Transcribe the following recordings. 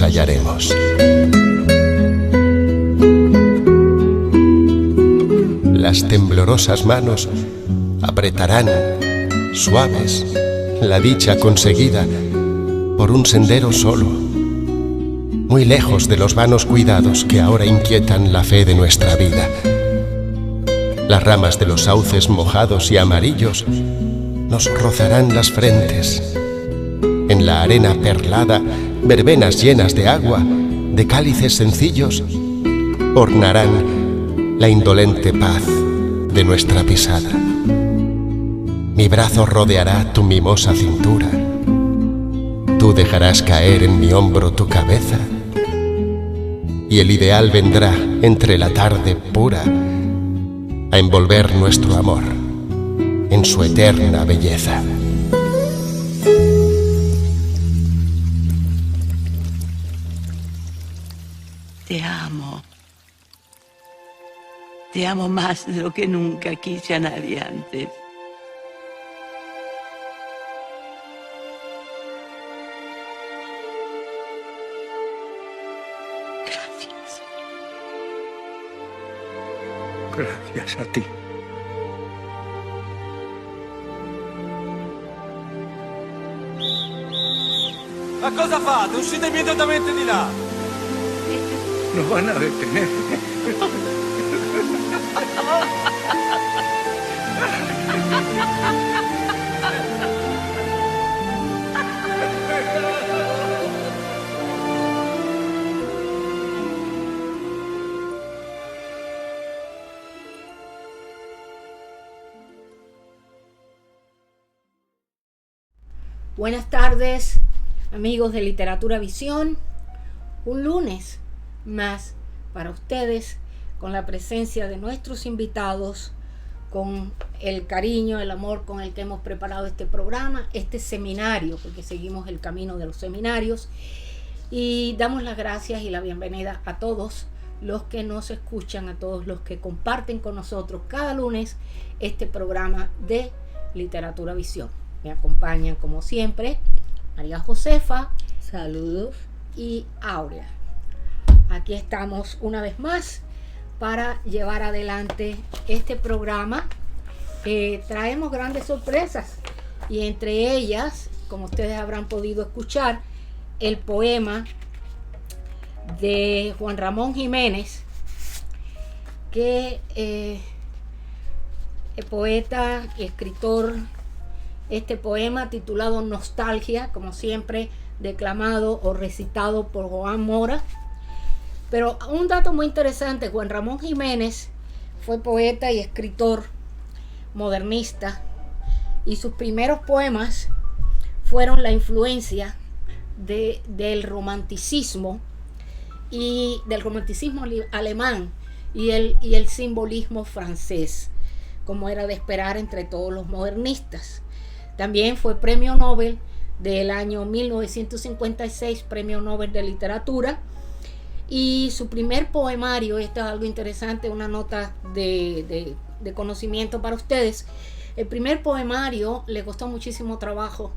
nos hallaremos. Las temblorosas manos apretarán, suaves, la dicha conseguida por un sendero solo, muy lejos de los vanos cuidados que ahora inquietan la fe de nuestra vida. Las ramas de los sauces mojados y amarillos nos rozarán las frentes. En la arena perlada, verbenas llenas de agua, de cálices sencillos, ornarán la indolente paz de nuestra pisada. Mi brazo rodeará tu mimosa cintura. Tú dejarás caer en mi hombro tu cabeza, y el ideal vendrá entre la tarde pura a envolver nuestro amor en su eterna belleza. Te amo. Te amo más de lo que nunca quise a nadie antes. Gracias. Gracias a ti. Ma cosa fate? Uscite immediatamente di là! Nos van a detener. Buenas tardes, amigos de Literatura Visión. Un lunes más para ustedes, con la presencia de nuestros invitados, con el cariño, el amor con el que hemos preparado este programa, este seminario, porque seguimos el camino de los seminarios, y damos las gracias y la bienvenida a todos los que nos escuchan, a todos los que comparten con nosotros cada lunes este programa de Literatura Visión. Me acompañan como siempre María Josefa, saludos, y Aurea. Aquí estamos una vez más para llevar adelante este programa. Traemos grandes sorpresas, y entre ellas, como ustedes habrán podido escuchar, el poema de Juan Ramón Jiménez, que el poeta y escritor, este poema titulado Nostalgia, como siempre declamado o recitado por Joan Mora. Pero un dato muy interesante: Juan Ramón Jiménez fue poeta y escritor modernista, y sus primeros poemas fueron la influencia del romanticismo y del romanticismo alemán y el simbolismo francés, como era de esperar entre todos los modernistas. También fue premio Nobel del año 1956, premio Nobel de Literatura, y su primer poemario, esto es algo interesante, una nota de conocimiento para ustedes. El primer poemario le costó muchísimo trabajo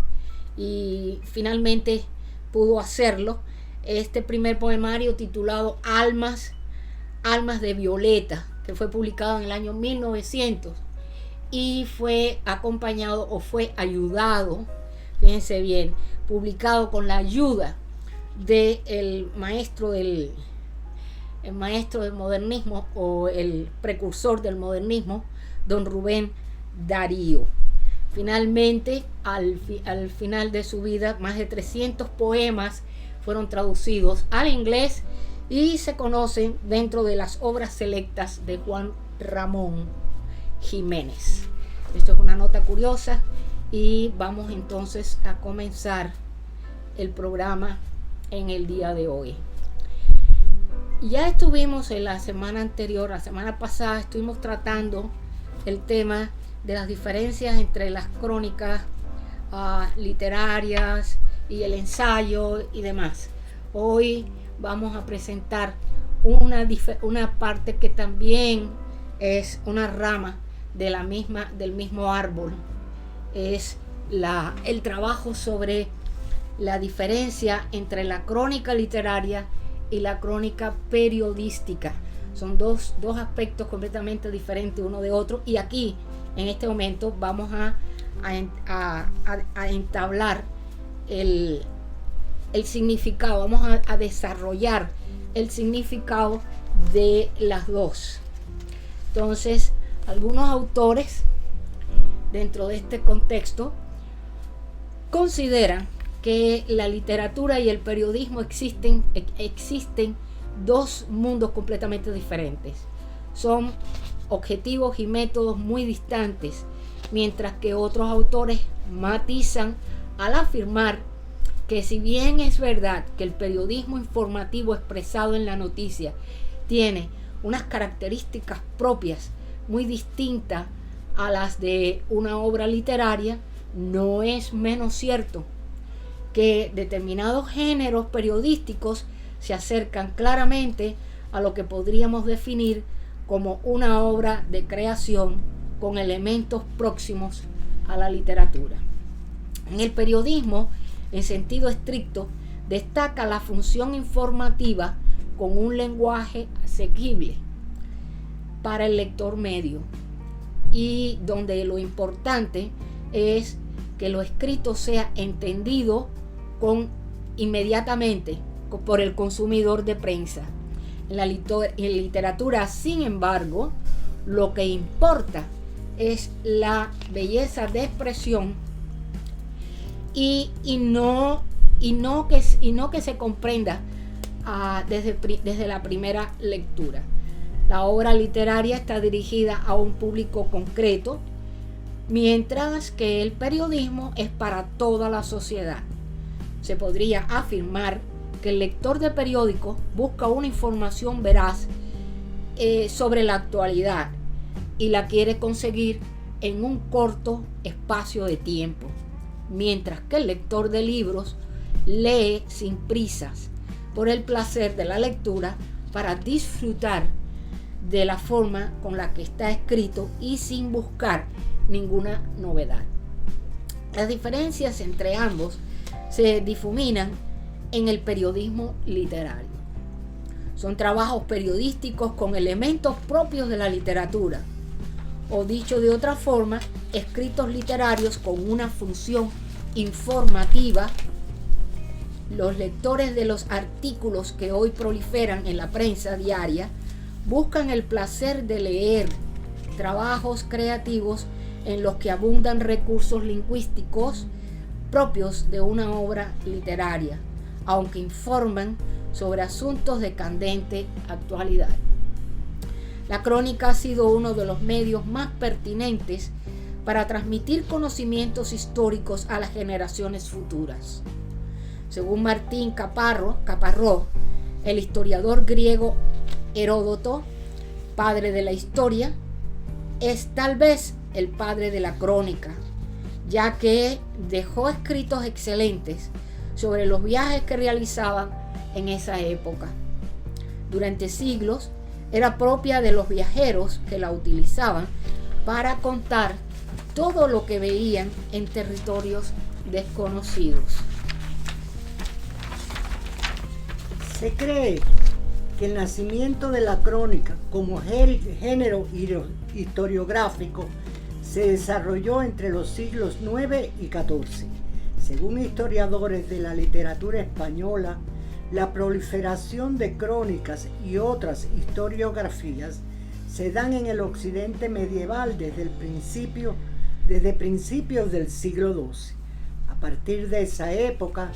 y finalmente pudo hacerlo. Este primer poemario, titulado Almas de Violeta, que fue publicado en el año 1900 y fue acompañado o fue ayudado, fíjense bien, publicado con la ayuda del maestro del modernismo, o el precursor del modernismo, don Rubén Darío. Finalmente, al final de su vida, más de 300 poemas fueron traducidos al inglés y se conocen dentro de las obras selectas de Juan Ramón Jiménez. Esto es una nota curiosa, y vamos entonces a comenzar el programa en el día de hoy. Ya estuvimos en la semana anterior, la semana pasada, estuvimos tratando el tema de las diferencias entre las crónicas literarias y el ensayo y demás. Hoy vamos a presentar una parte que también es una rama del mismo árbol. Es el trabajo sobre la diferencia entre la crónica literaria y la crónica periodística. Son dos aspectos completamente diferentes uno de otro, y aquí en este momento vamos a entablar el significado, vamos a desarrollar el significado de las dos. Entonces, algunos autores dentro de este contexto consideran que la literatura y el periodismo existen dos mundos completamente diferentes. Son objetivos y métodos muy distantes, mientras que otros autores matizan al afirmar que si bien es verdad que el periodismo informativo expresado en la noticia tiene unas características propias muy distintas a las de una obra literaria, no es menos cierto que determinados géneros periodísticos se acercan claramente a lo que podríamos definir como una obra de creación con elementos próximos a la literatura. En el periodismo, en sentido estricto, destaca la función informativa con un lenguaje asequible para el lector medio, y donde lo importante es que lo escrito sea entendido inmediatamente por el consumidor de prensa. En la literatura, sin embargo, lo que importa es la belleza de expresión y no que se comprenda desde la primera lectura. La obra literaria está dirigida a un público concreto, mientras que el periodismo es para toda la sociedad. Se podría afirmar que el lector de periódico busca una información veraz sobre la actualidad y la quiere conseguir en un corto espacio de tiempo, mientras que el lector de libros lee sin prisas, por el placer de la lectura, para disfrutar de la forma con la que está escrito y sin buscar ninguna novedad. Las diferencias entre ambos se difuminan en el periodismo literario. Son trabajos periodísticos con elementos propios de la literatura, o dicho de otra forma, escritos literarios con una función informativa. Los lectores de los artículos que hoy proliferan en la prensa diaria buscan el placer de leer trabajos creativos en los que abundan recursos lingüísticos propios de una obra literaria, aunque informan sobre asuntos de candente actualidad. La crónica ha sido uno de los medios más pertinentes para transmitir conocimientos históricos a las generaciones futuras. Según Martín Caparrós, el historiador griego Heródoto, padre de la historia, es tal vez el padre de la crónica, ya que dejó escritos excelentes sobre los viajes que realizaban en esa época. Durante siglos era propia de los viajeros que la utilizaban para contar todo lo que veían en territorios desconocidos. Se cree que el nacimiento de la crónica como género historiográfico se desarrolló entre los siglos IX y XIV. Según historiadores de la literatura española, la proliferación de crónicas y otras historiografías se dan en el occidente medieval desde principios del siglo XII. A partir de esa época,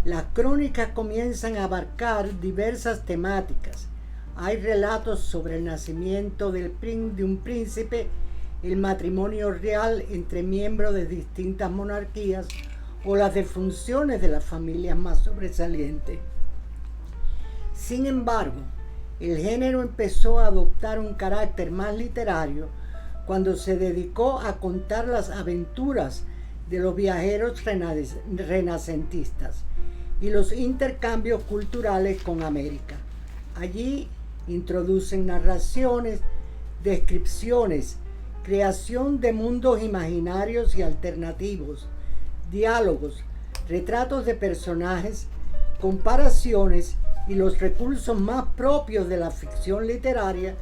las crónicas comienzan a abarcar diversas temáticas. Hay relatos sobre el nacimiento de un príncipe, el matrimonio real entre miembros de distintas monarquías o las defunciones de las familias más sobresalientes. Sin embargo, el género empezó a adoptar un carácter más literario cuando se dedicó a contar las aventuras de los viajeros renacentistas y los intercambios culturales con América. Allí introducen narraciones, descripciones, creación de mundos imaginarios y alternativos, diálogos, retratos de personajes, comparaciones y los recursos más propios de la ficción literaria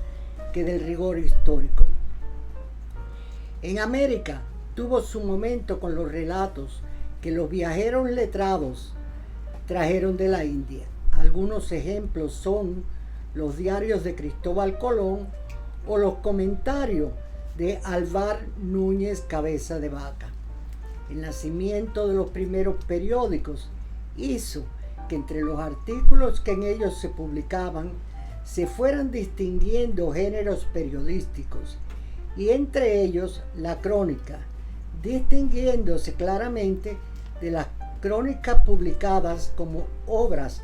que del rigor histórico. En América tuvo su momento con los relatos que los viajeros letrados trajeron de la India. Algunos ejemplos son los diarios de Cristóbal Colón o los comentarios de Alvar Núñez Cabeza de Vaca. El nacimiento de los primeros periódicos hizo que entre los artículos que en ellos se publicaban se fueran distinguiendo géneros periodísticos, y entre ellos la crónica, distinguiéndose claramente de las crónicas publicadas como obras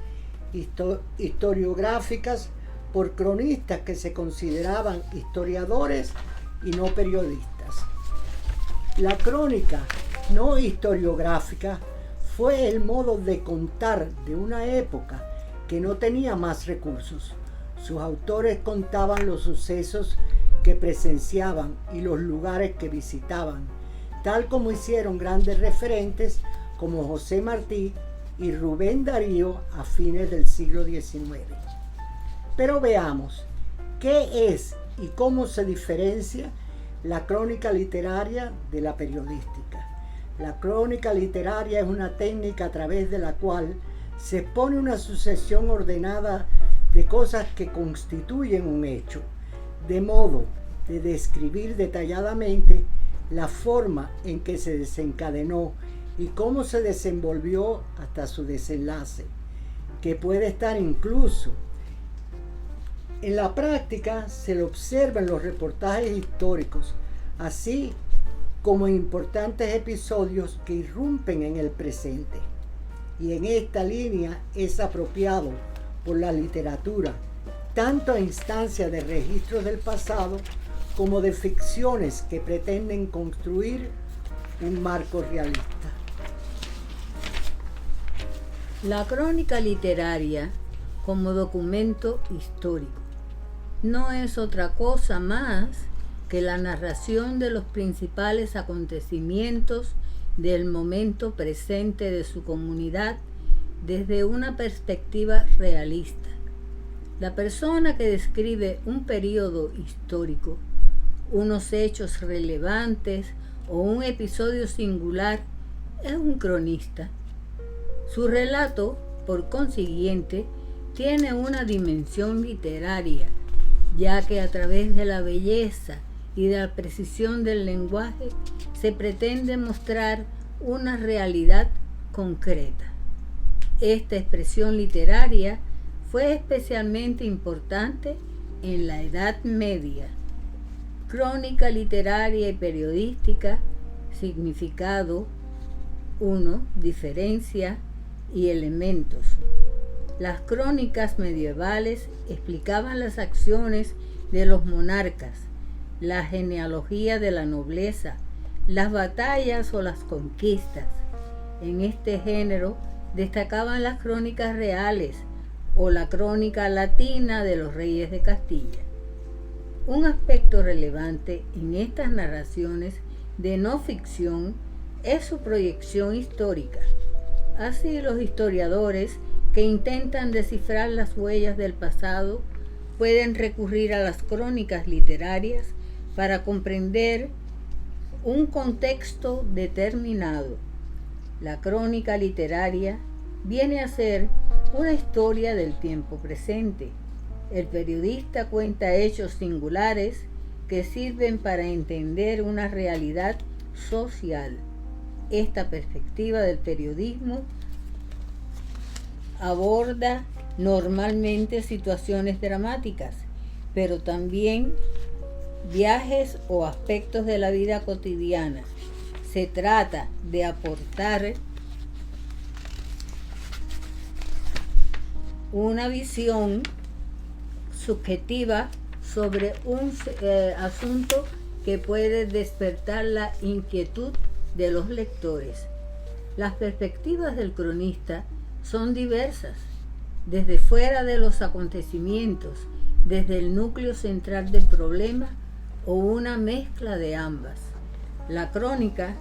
historiográficas por cronistas que se consideraban historiadores y no periodistas. La crónica no historiográfica fue el modo de contar de una época que no tenía más recursos. Sus autores contaban los sucesos que presenciaban y los lugares que visitaban, tal como hicieron grandes referentes como José Martí y Rubén Darío a fines del siglo XIX. Pero veamos, ¿qué es y cómo se diferencia la crónica literaria de la periodística? La crónica literaria es una técnica a través de la cual se expone una sucesión ordenada de cosas que constituyen un hecho, de modo de describir detalladamente la forma en que se desencadenó y cómo se desenvolvió hasta su desenlace, que puede estar incluso. En la práctica se lo observa en los reportajes históricos, así como en importantes episodios que irrumpen en el presente. Y en esta línea es apropiado por la literatura, tanto a instancia de registros del pasado como de ficciones que pretenden construir un marco realista. La crónica literaria como documento histórico no es otra cosa más que la narración de los principales acontecimientos del momento presente de su comunidad desde una perspectiva realista. La persona que describe un periodo histórico, unos hechos relevantes o un episodio singular es un cronista. Su relato, por consiguiente, tiene una dimensión literaria, ya que a través de la belleza y de la precisión del lenguaje se pretende mostrar una realidad concreta. Esta expresión literaria fue especialmente importante en la Edad Media. Crónica literaria y periodística, significado 1, diferencia y elementos. Las crónicas medievales explicaban las acciones de los monarcas, la genealogía de la nobleza, las batallas o las conquistas. En este género destacaban las crónicas reales o la crónica latina de los reyes de Castilla. Un aspecto relevante en estas narraciones de no ficción es su proyección histórica. Así, los historiadores que intentan descifrar las huellas del pasado pueden recurrir a las crónicas literarias para comprender un contexto determinado. La crónica literaria viene a ser una historia del tiempo presente. El periodista cuenta hechos singulares que sirven para entender una realidad social. Esta perspectiva del periodismo aborda normalmente situaciones dramáticas, pero también viajes o aspectos de la vida cotidiana. Se trata de aportar una visión subjetiva sobre un asunto que puede despertar la inquietud de los lectores. Las perspectivas del cronista son diversas, desde fuera de los acontecimientos, desde el núcleo central del problema o una mezcla de ambas. La crónica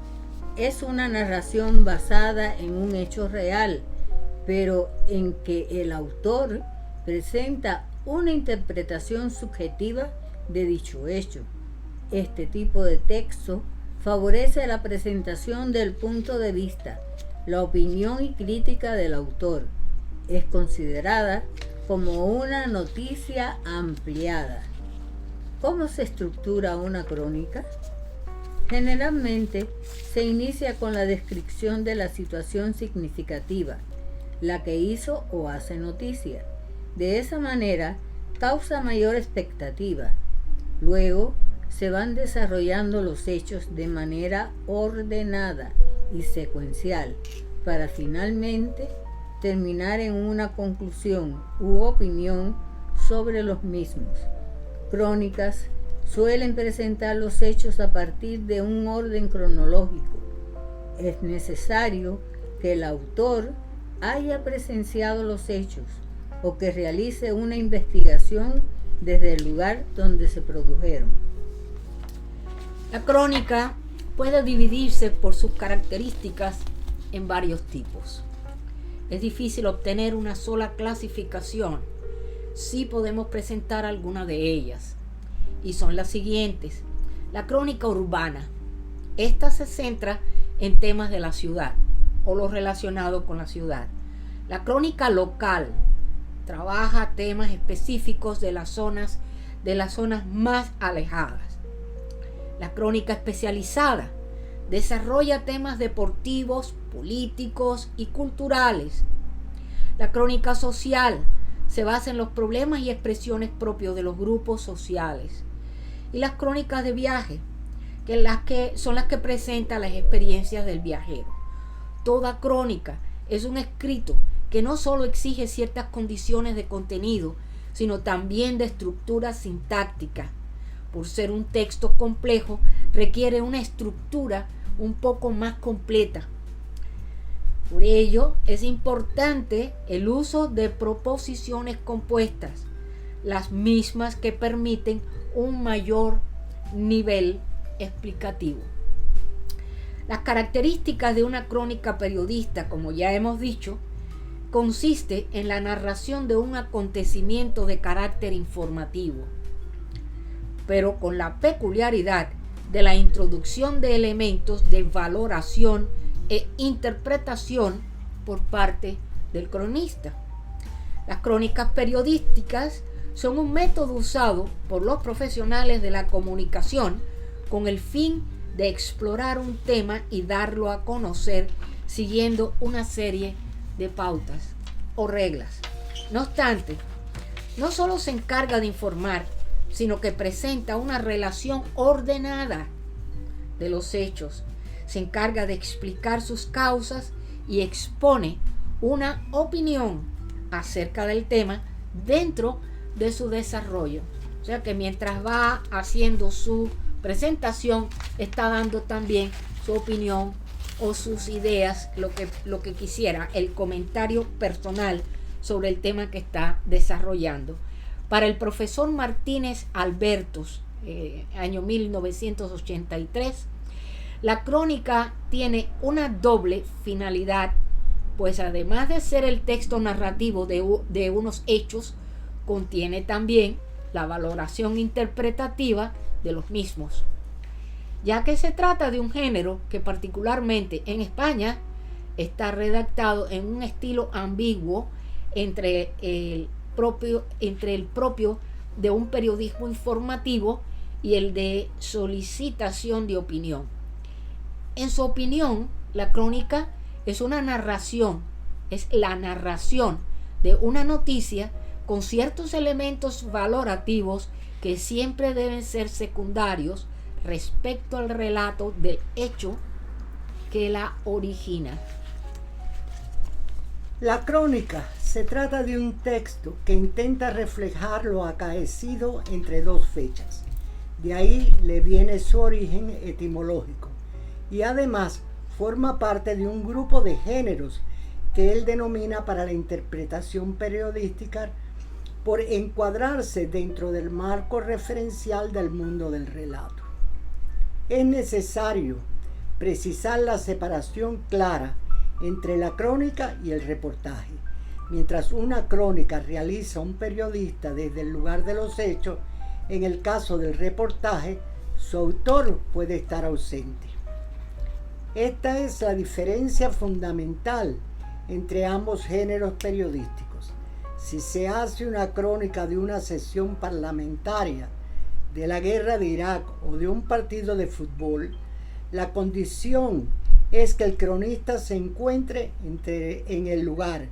es una narración basada en un hecho real, pero en que el autor presenta una interpretación subjetiva de dicho hecho. Este tipo de texto favorece la presentación del punto de vista, la opinión y crítica del autor. Es considerada como una noticia ampliada. ¿Cómo se estructura una crónica? Generalmente se inicia con la descripción de la situación significativa, la que hizo o hace noticia. De esa manera causa mayor expectativa. Luego se van desarrollando los hechos de manera ordenada y secuencial para finalmente terminar en una conclusión u opinión sobre los mismos. Crónicas suelen presentar los hechos a partir de un orden cronológico. Es necesario que el autor haya presenciado los hechos o que realice una investigación desde el lugar donde se produjeron. La crónica puede dividirse por sus características en varios tipos. Es difícil obtener una sola clasificación. Sí podemos presentar algunas de ellas, y son las siguientes. La crónica urbana. Esta se centra en temas de la ciudad o lo relacionado con la ciudad. La crónica local trabaja temas específicos de las zonas más alejadas. La crónica especializada desarrolla temas deportivos, políticos y culturales. La crónica social se basa en los problemas y expresiones propios de los grupos sociales. Y las crónicas de viaje, son las que presentan las experiencias del viajero. Toda crónica es un escrito que no solo exige ciertas condiciones de contenido, sino también de estructura sintáctica. Por ser un texto complejo, requiere una estructura un poco más completa. Por ello, es importante el uso de proposiciones compuestas, las mismas que permiten un mayor nivel explicativo. Las características de una crónica periodista, como ya hemos dicho, consiste en la narración de un acontecimiento de carácter informativo, pero con la peculiaridad de la introducción de elementos de valoración e interpretación por parte del cronista. Las crónicas periodísticas son un método usado por los profesionales de la comunicación con el fin de explorar un tema y darlo a conocer siguiendo una serie de pautas o reglas. No obstante, no solo se encarga de informar, sino que presenta una relación ordenada de los hechos, se encarga de explicar sus causas y expone una opinión acerca del tema dentro de su desarrollo. O sea que mientras va haciendo su presentación, está dando también su opinión o sus ideas, lo que quisiera, el comentario personal sobre el tema que está desarrollando. Para el profesor Martínez Albertos, año 1983, la crónica tiene una doble finalidad, pues además de ser el texto narrativo de unos hechos, contiene también la valoración interpretativa de los mismos, ya que se trata de un género que particularmente en España está redactado en un estilo ambiguo entre el propio de un periodismo informativo y el de solicitación de opinión. En su opinión, la crónica es la narración de una noticia con ciertos elementos valorativos que siempre deben ser secundarios respecto al relato del hecho que la origina. La crónica se trata de un texto que intenta reflejar lo acaecido entre dos fechas. De ahí le viene su origen etimológico y además forma parte de un grupo de géneros que él denomina para la interpretación periodística por encuadrarse dentro del marco referencial del mundo del relato. Es necesario precisar la separación clara entre la crónica y el reportaje. Mientras una crónica realiza un periodista desde el lugar de los hechos, en el caso del reportaje, su autor puede estar ausente. Esta es la diferencia fundamental entre ambos géneros periodísticos. Si se hace una crónica de una sesión parlamentaria, de la guerra de Irak o de un partido de fútbol, la condición es que el cronista se encuentre en el lugar,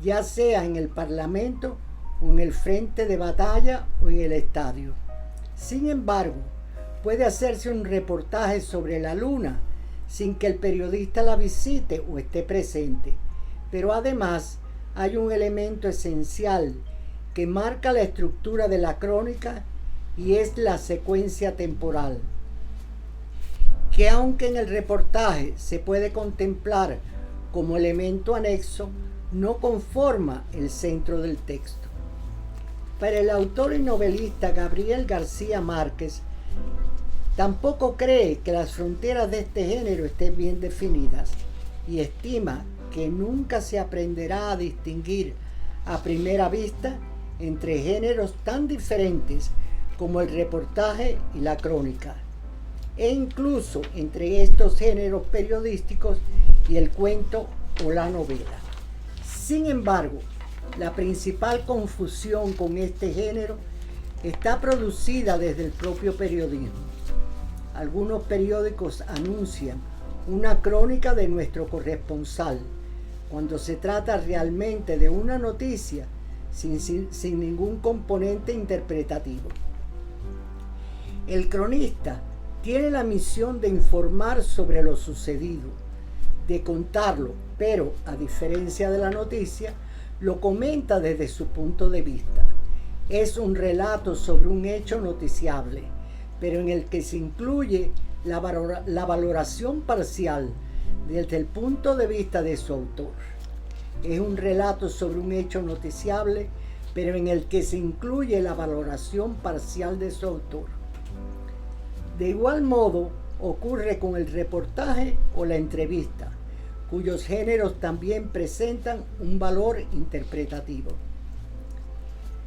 ya sea en el Parlamento o en el frente de batalla o en el estadio. Sin embargo, puede hacerse un reportaje sobre la luna sin que el periodista la visite o esté presente, pero además hay un elemento esencial que marca la estructura de la crónica y es la secuencia temporal, que aunque en el reportaje se puede contemplar como elemento anexo, no conforma el centro del texto. Para el autor y novelista Gabriel García Márquez, tampoco cree que las fronteras de este género estén bien definidas y estima que nunca se aprenderá a distinguir a primera vista entre géneros tan diferentes como el reportaje y la crónica, e incluso entre estos géneros periodísticos y el cuento o la novela. Sin embargo, la principal confusión con este género está producida desde el propio periodismo. Algunos periódicos anuncian una crónica de nuestro corresponsal, cuando se trata realmente de una noticia sin ningún componente interpretativo. El cronista tiene la misión de informar sobre lo sucedido, de contarlo, pero a diferencia de la noticia, lo comenta desde su punto de vista. Es un relato sobre un hecho noticiable, pero en el que se incluye la valoración parcial desde el punto de vista de su autor. Es un relato sobre un hecho noticiable, pero en el que se incluye la valoración parcial de su autor. De igual modo ocurre con el reportaje o la entrevista, cuyos géneros también presentan un valor interpretativo.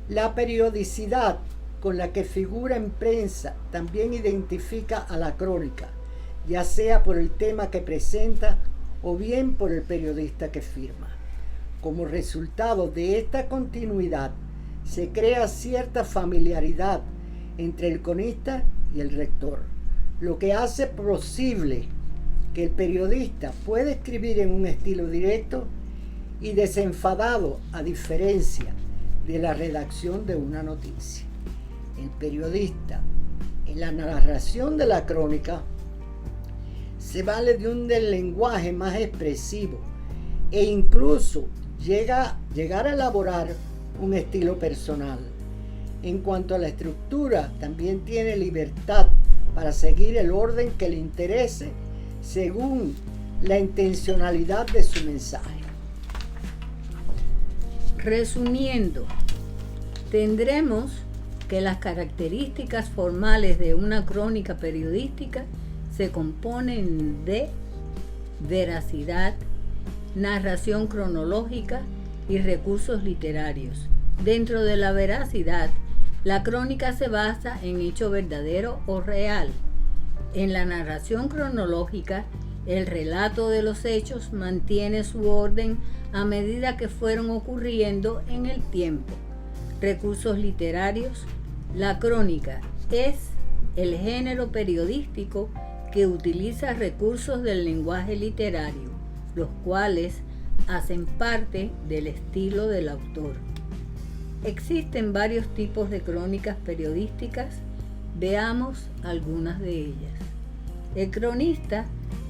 La periodicidad con la que figura en prensa también identifica a la crónica, ya sea por el tema que presenta o bien por el periodista que firma. Como resultado de esta continuidad, se crea cierta familiaridad entre el cronista y el lector, lo que hace posible que el periodista pueda escribir en un estilo directo y desenfadado, a diferencia de la redacción de una noticia. El periodista, en la narración de la crónica, se vale del lenguaje más expresivo e incluso llegar a elaborar un estilo personal. En cuanto a la estructura, también tiene libertad para seguir el orden que le interese según la intencionalidad de su mensaje. Resumiendo, tendremos que las características formales de una crónica periodística se componen de veracidad, narración cronológica y recursos literarios. Dentro de la veracidad, la crónica se basa en hecho verdadero o real. En la narración cronológica, el relato de los hechos mantiene su orden a medida que fueron ocurriendo en el tiempo. Recursos literarios. La crónica es el género periodístico que utiliza recursos del lenguaje literario, los cuales hacen parte del estilo del autor. Existen varios tipos de crónicas periodísticas. Veamos algunas de ellas. El cronista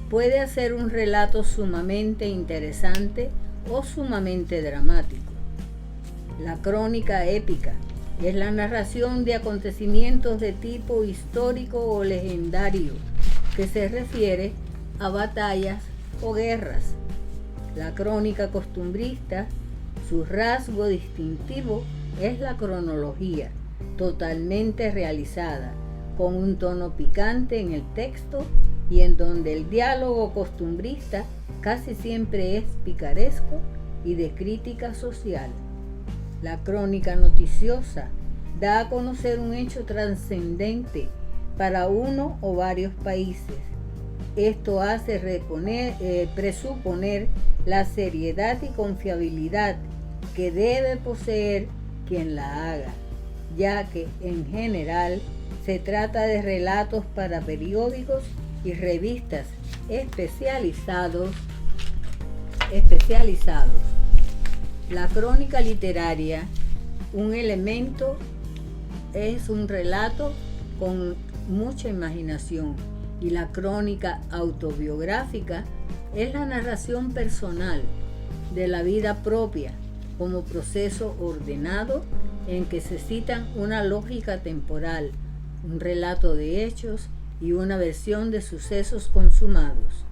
puede hacer un relato sumamente interesante o sumamente dramático. La crónica épica es la narración de acontecimientos de tipo histórico o legendario que se refiere a batallas o guerras. La crónica costumbrista, su rasgo distintivo es la cronología, totalmente realizada, con un tono picante en el texto y en donde el diálogo costumbrista casi siempre es picaresco y de crítica social. La crónica noticiosa da a conocer un hecho trascendente para uno o varios países. Esto hace presuponer la seriedad y confiabilidad que debe poseer quien la haga, ya que en general se trata de relatos para periódicos y revistas especializados. La crónica literaria, un elemento, es un relato con mucha imaginación, y la crónica autobiográfica es la narración personal de la vida propia como proceso ordenado en que se citan una lógica temporal, un relato de hechos y una versión de sucesos consumados.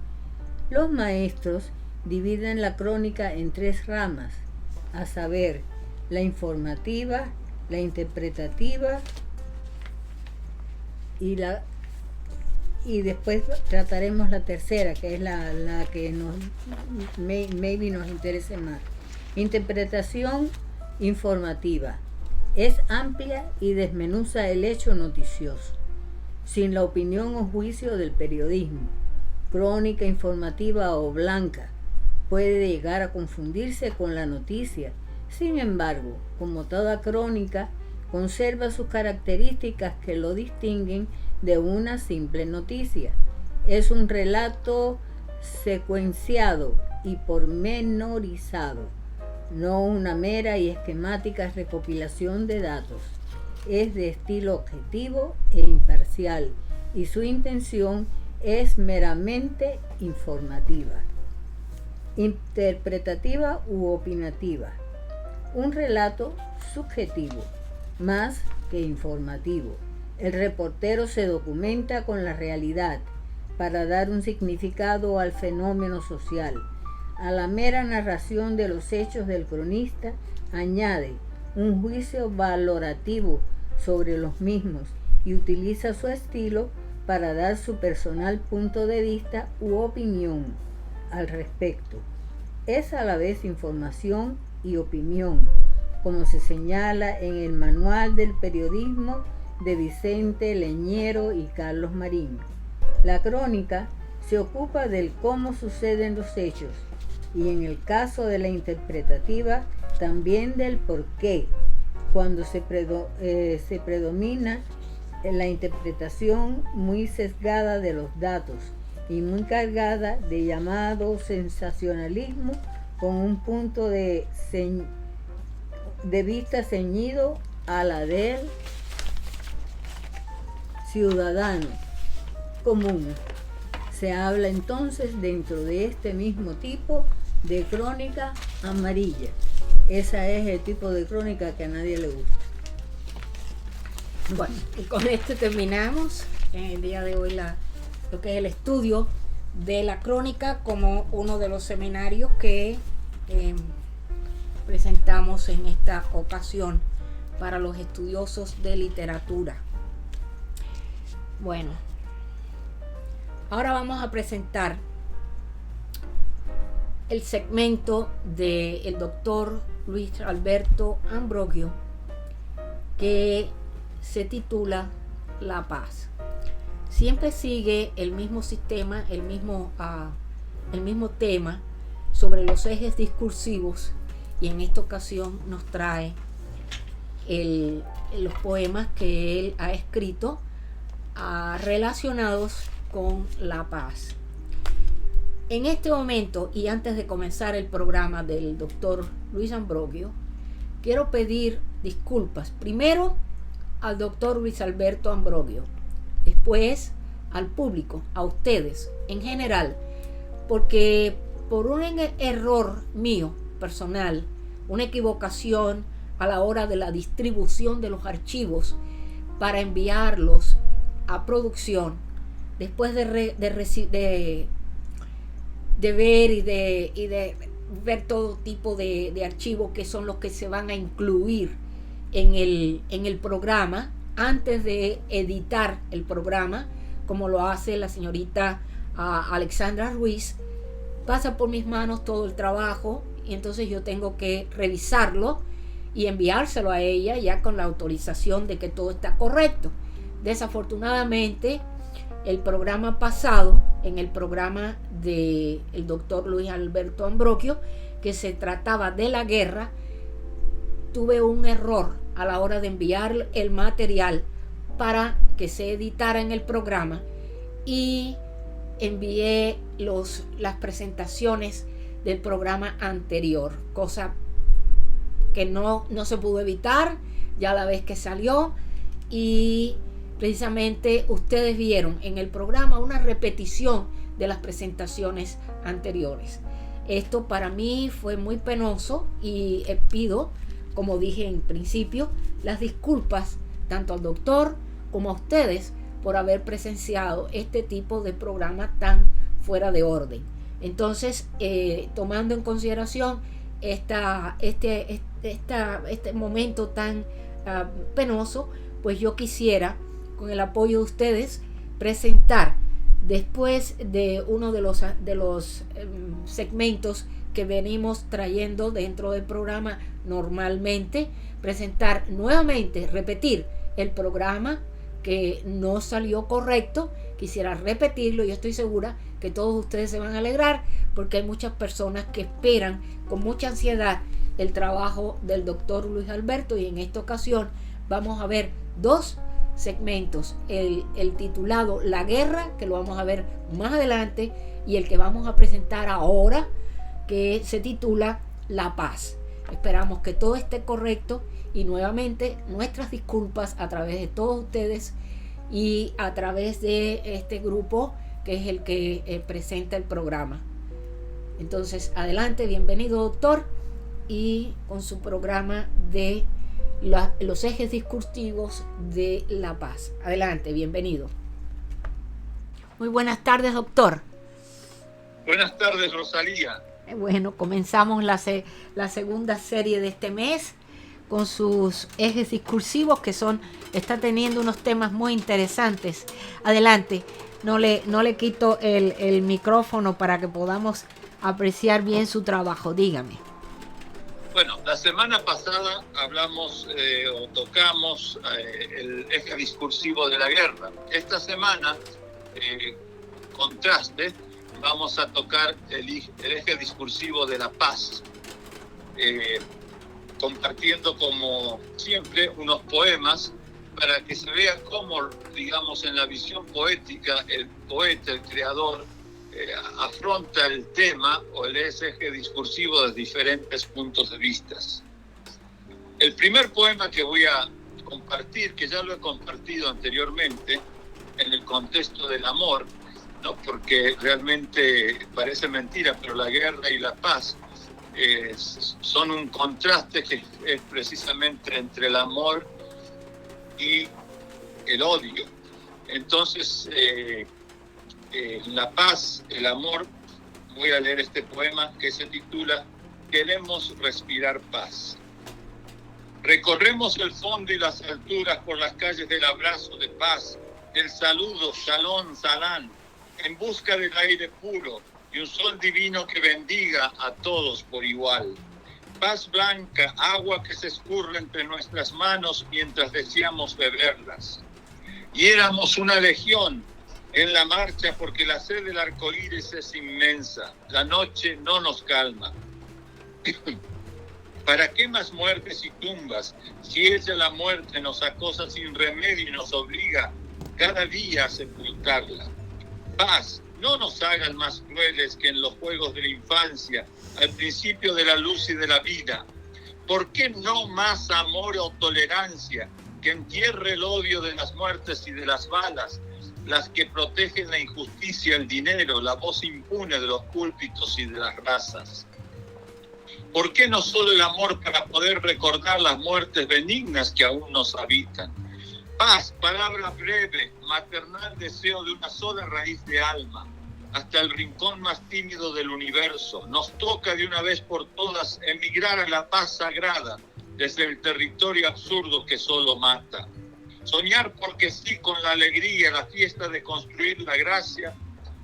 Los maestros dividen la crónica en 3 ramas, a saber, la informativa, la interpretativa y después trataremos la tercera, que es la que nos interese más. Interpretación informativa. Es amplia y desmenuza el hecho noticioso, sin la opinión o juicio del periodismo. Crónica informativa o blanca puede llegar a confundirse con la noticia. Sin embargo, como toda crónica, conserva sus características que lo distinguen de una simple noticia. Es un relato secuenciado y pormenorizado, no una mera y esquemática recopilación de datos. Es de estilo objetivo e imparcial, y su intención es meramente informativa, interpretativa u opinativa. Un relato subjetivo, más que informativo. El reportero se documenta con la realidad para dar un significado al fenómeno social. A la mera narración de los hechos del cronista añade un juicio valorativo sobre los mismos y utiliza su estilo para dar su personal punto de vista u opinión al respecto. Es a la vez información y opinión, como se señala en el Manual del Periodismo de Vicente Leñero y Carlos Marín. La crónica se ocupa del cómo suceden los hechos y, en el caso de la interpretativa, también del por qué, cuando se predomina la interpretación muy sesgada de los datos y muy cargada de llamado sensacionalismo, con un punto de vista ceñido a la del ciudadano común. Se habla entonces dentro de este mismo tipo de crónica amarilla. Ese es el tipo de crónica que a nadie le gusta. Bueno, y con esto terminamos en el día de hoy lo que es el estudio de la crónica como uno de los seminarios que presentamos en esta ocasión para los estudiosos de literatura. Bueno, ahora vamos a presentar el segmento del doctor Luis Alberto Ambrogio, que se titula La Paz. Siempre sigue el mismo sistema, el mismo tema sobre los ejes discursivos, y en esta ocasión nos trae los poemas que él ha escrito relacionados con la paz. En este momento, y antes de comenzar el programa del doctor Luis Ambrogio, quiero pedir disculpas primero al doctor Luis Alberto Ambrogio, después al público, a ustedes en general, porque por un error mío personal, una equivocación a la hora de la distribución de los archivos para enviarlos a producción, después de ver y de ver todo tipo de archivos que son los que se van a incluir en el programa, antes de editar el programa, como lo hace la señorita a Alexandra Ruiz, pasa por mis manos todo el trabajo y entonces yo tengo que revisarlo y enviárselo a ella ya con la autorización de que todo está correcto. Desafortunadamente, el programa pasado, en el programa del doctor Luis Alberto Ambrogio, que se trataba de la guerra, tuve un error a la hora de enviar el material para que se editara en el programa y envié las presentaciones del programa anterior, cosa que no se pudo evitar ya la vez que salió, y precisamente ustedes vieron en el programa una repetición de las presentaciones anteriores. Esto para mí fue muy penoso y pido, como dije en principio, las disculpas tanto al doctor como a ustedes por haber presenciado este tipo de programa tan fuera de orden. Entonces, tomando en consideración este momento tan penoso, pues yo quisiera, con el apoyo de ustedes, presentar, después de uno de los segmentos que venimos trayendo dentro del programa normalmente, presentar nuevamente, repetir el programa que no salió correcto. Quisiera repetirlo y estoy segura que todos ustedes se van a alegrar, porque hay muchas personas que esperan con mucha ansiedad el trabajo del doctor Luis Alberto, y en esta ocasión vamos a ver dos segmentos, el titulado La Guerra, que lo vamos a ver más adelante, y el que vamos a presentar ahora, que se titula La Paz. Esperamos que todo esté correcto y nuevamente nuestras disculpas a través de todos ustedes y a través de este grupo que es el que presenta el programa. Entonces, adelante, bienvenido doctor, y con su programa de los ejes discursivos de la paz. Adelante, bienvenido. Muy buenas tardes, doctor. Buenas tardes, Rosalía. Bueno, comenzamos la segunda serie de este mes con sus ejes discursivos, que está teniendo unos temas muy interesantes. Adelante, no le quito el micrófono para que podamos apreciar bien su trabajo. Dígame. Bueno, la semana pasada hablamos o tocamos el eje discursivo de la guerra. Esta semana, contraste, vamos a tocar el eje discursivo de la paz, compartiendo como siempre unos poemas para que se vea cómo, digamos, en la visión poética, el poeta, el creador, afronta el tema o el eje discursivo desde diferentes puntos de vista. El primer poema que voy a compartir, que ya lo he compartido anteriormente en el contexto del amor, ¿no? Porque realmente parece mentira, pero la guerra y la paz son un contraste que es precisamente entre el amor y el odio. Entonces, la paz, el amor, voy a leer este poema que se titula Queremos respirar paz. Recorremos el fondo y las alturas por las calles del abrazo de paz, del saludo, shalom, salam, en busca del aire puro y un sol divino que bendiga a todos por igual. Paz blanca, agua que se escurre entre nuestras manos mientras deseamos beberlas. Y éramos una legión en la marcha porque la sed del arcoíris es inmensa. La noche no nos calma. ¿Para qué más muertes y tumbas si ella, la muerte, nos acosa sin remedio y nos obliga cada día a sepultarla? Paz, no nos hagan más crueles que en los juegos de la infancia, al principio de la luz y de la vida. ¿Por qué no más amor o tolerancia que entierre el odio de las muertes y de las balas, las que protegen la injusticia, el dinero, la voz impune de los púlpitos y de las razas? ¿Por qué no solo el amor para poder recordar las muertes benignas que aún nos habitan? Paz, palabra breve, maternal deseo de una sola raíz de alma, hasta el rincón más tímido del universo. Nos toca de una vez por todas emigrar a la paz sagrada desde el territorio absurdo que solo mata. Soñar porque sí con la alegría, la fiesta de construir la gracia,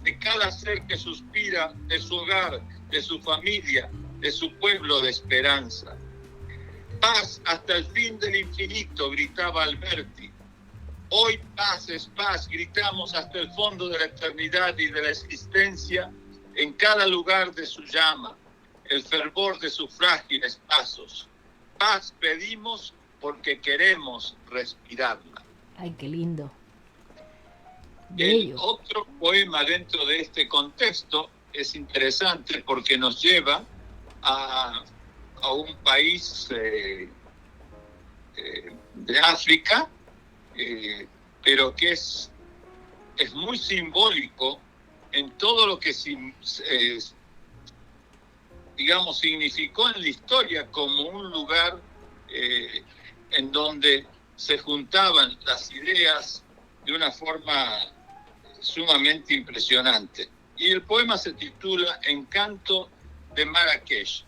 de cada ser que suspira de su hogar, de su familia, de su pueblo de esperanza. Paz hasta el fin del infinito, gritaba Alberti. Hoy paz es paz, gritamos hasta el fondo de la eternidad y de la existencia, en cada lugar de su llama, el fervor de sus frágiles pasos. Paz pedimos porque queremos respirarla. Ay, qué lindo. El otro poema dentro de este contexto es interesante porque nos lleva a un país de África, pero que es muy simbólico en todo lo que digamos significó en la historia como un lugar en donde se juntaban las ideas de una forma sumamente impresionante. Y el poema se titula Encanto de Marrakech,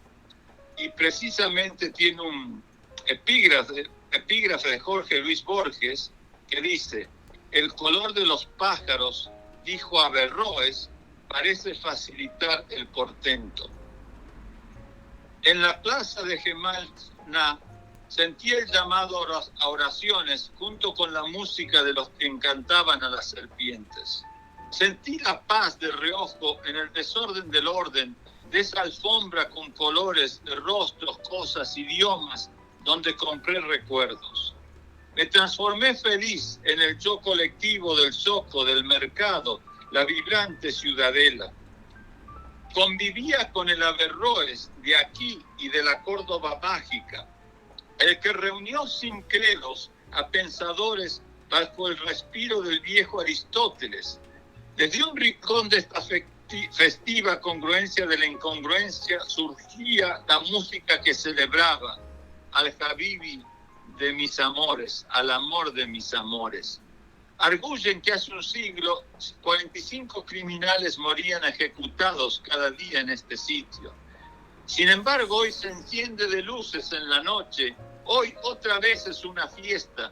y precisamente tiene un epígrafe de Jorge Luis Borges que dice: el color de los pájaros, dijo Averroes, parece facilitar el portento. En la plaza de Gemalna sentí el llamado a oraciones junto con la música de los que encantaban a las serpientes. Sentí la paz de reojo en el desorden del orden, de esa alfombra con colores de rostros, cosas, idiomas, donde compré recuerdos. Me transformé feliz en el yo colectivo del zoco, del mercado, la vibrante ciudadela. Convivía con el Averroes de aquí y de la Córdoba mágica, el que reunió sin credos a pensadores bajo el respiro del viejo Aristóteles. Desde un rincón de esta festiva congruencia de la incongruencia surgía la música que celebraba al Habibi de mis amores, al amor de mis amores. Arguyen que hace un siglo 45 criminales morían ejecutados cada día en este sitio. Sin embargo, hoy se enciende de luces en la noche. Hoy otra vez es una fiesta.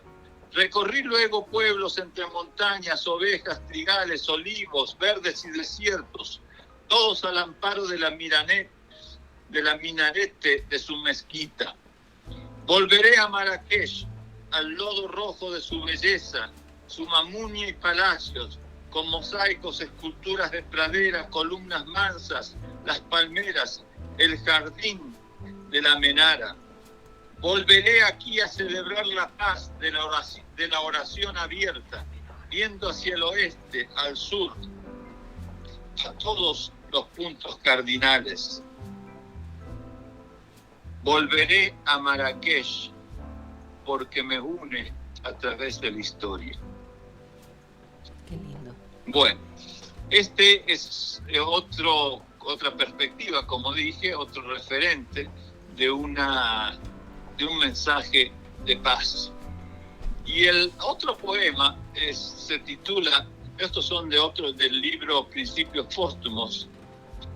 Recorrí luego pueblos entre montañas, ovejas, trigales, olivos, verdes y desiertos, todos al amparo de la minarete de su mezquita. Volveré a Marrakech, al lodo rojo de su belleza, su mamunia y palacios, con mosaicos, esculturas de pradera, columnas mansas, las palmeras, el jardín de la Menara. Volveré aquí a celebrar la paz de la oración abierta, viendo hacia el oeste, al sur, a todos los puntos cardinales. Volveré a Marrakech porque me une a través de la historia. Qué lindo. Bueno, este es otra perspectiva, como dije, otro referente de un mensaje de paz. Y el otro poema se titula, estos son del libro Principios Póstumos,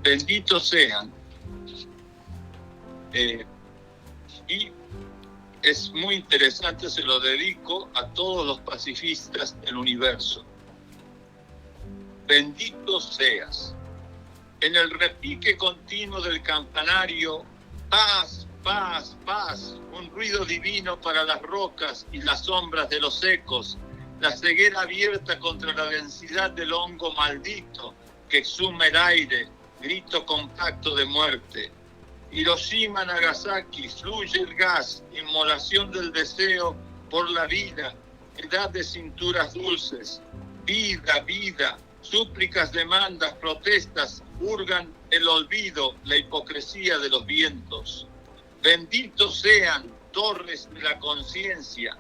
Benditos sean. Y es muy interesante, se lo dedico a todos los pacifistas del universo. Bendito seas. En el repique continuo del campanario, paz, paz, paz, un ruido divino para las rocas y las sombras de los ecos, la ceguera abierta contra la densidad del hongo maldito que exhuma el aire, grito compacto de muerte. Hiroshima, Nagasaki, fluye el gas, inmolación del deseo por la vida, edad de cinturas dulces, vida, vida, súplicas, demandas, protestas, hurgan el olvido, la hipocresía de los vientos. Benditos sean torres de la conciencia.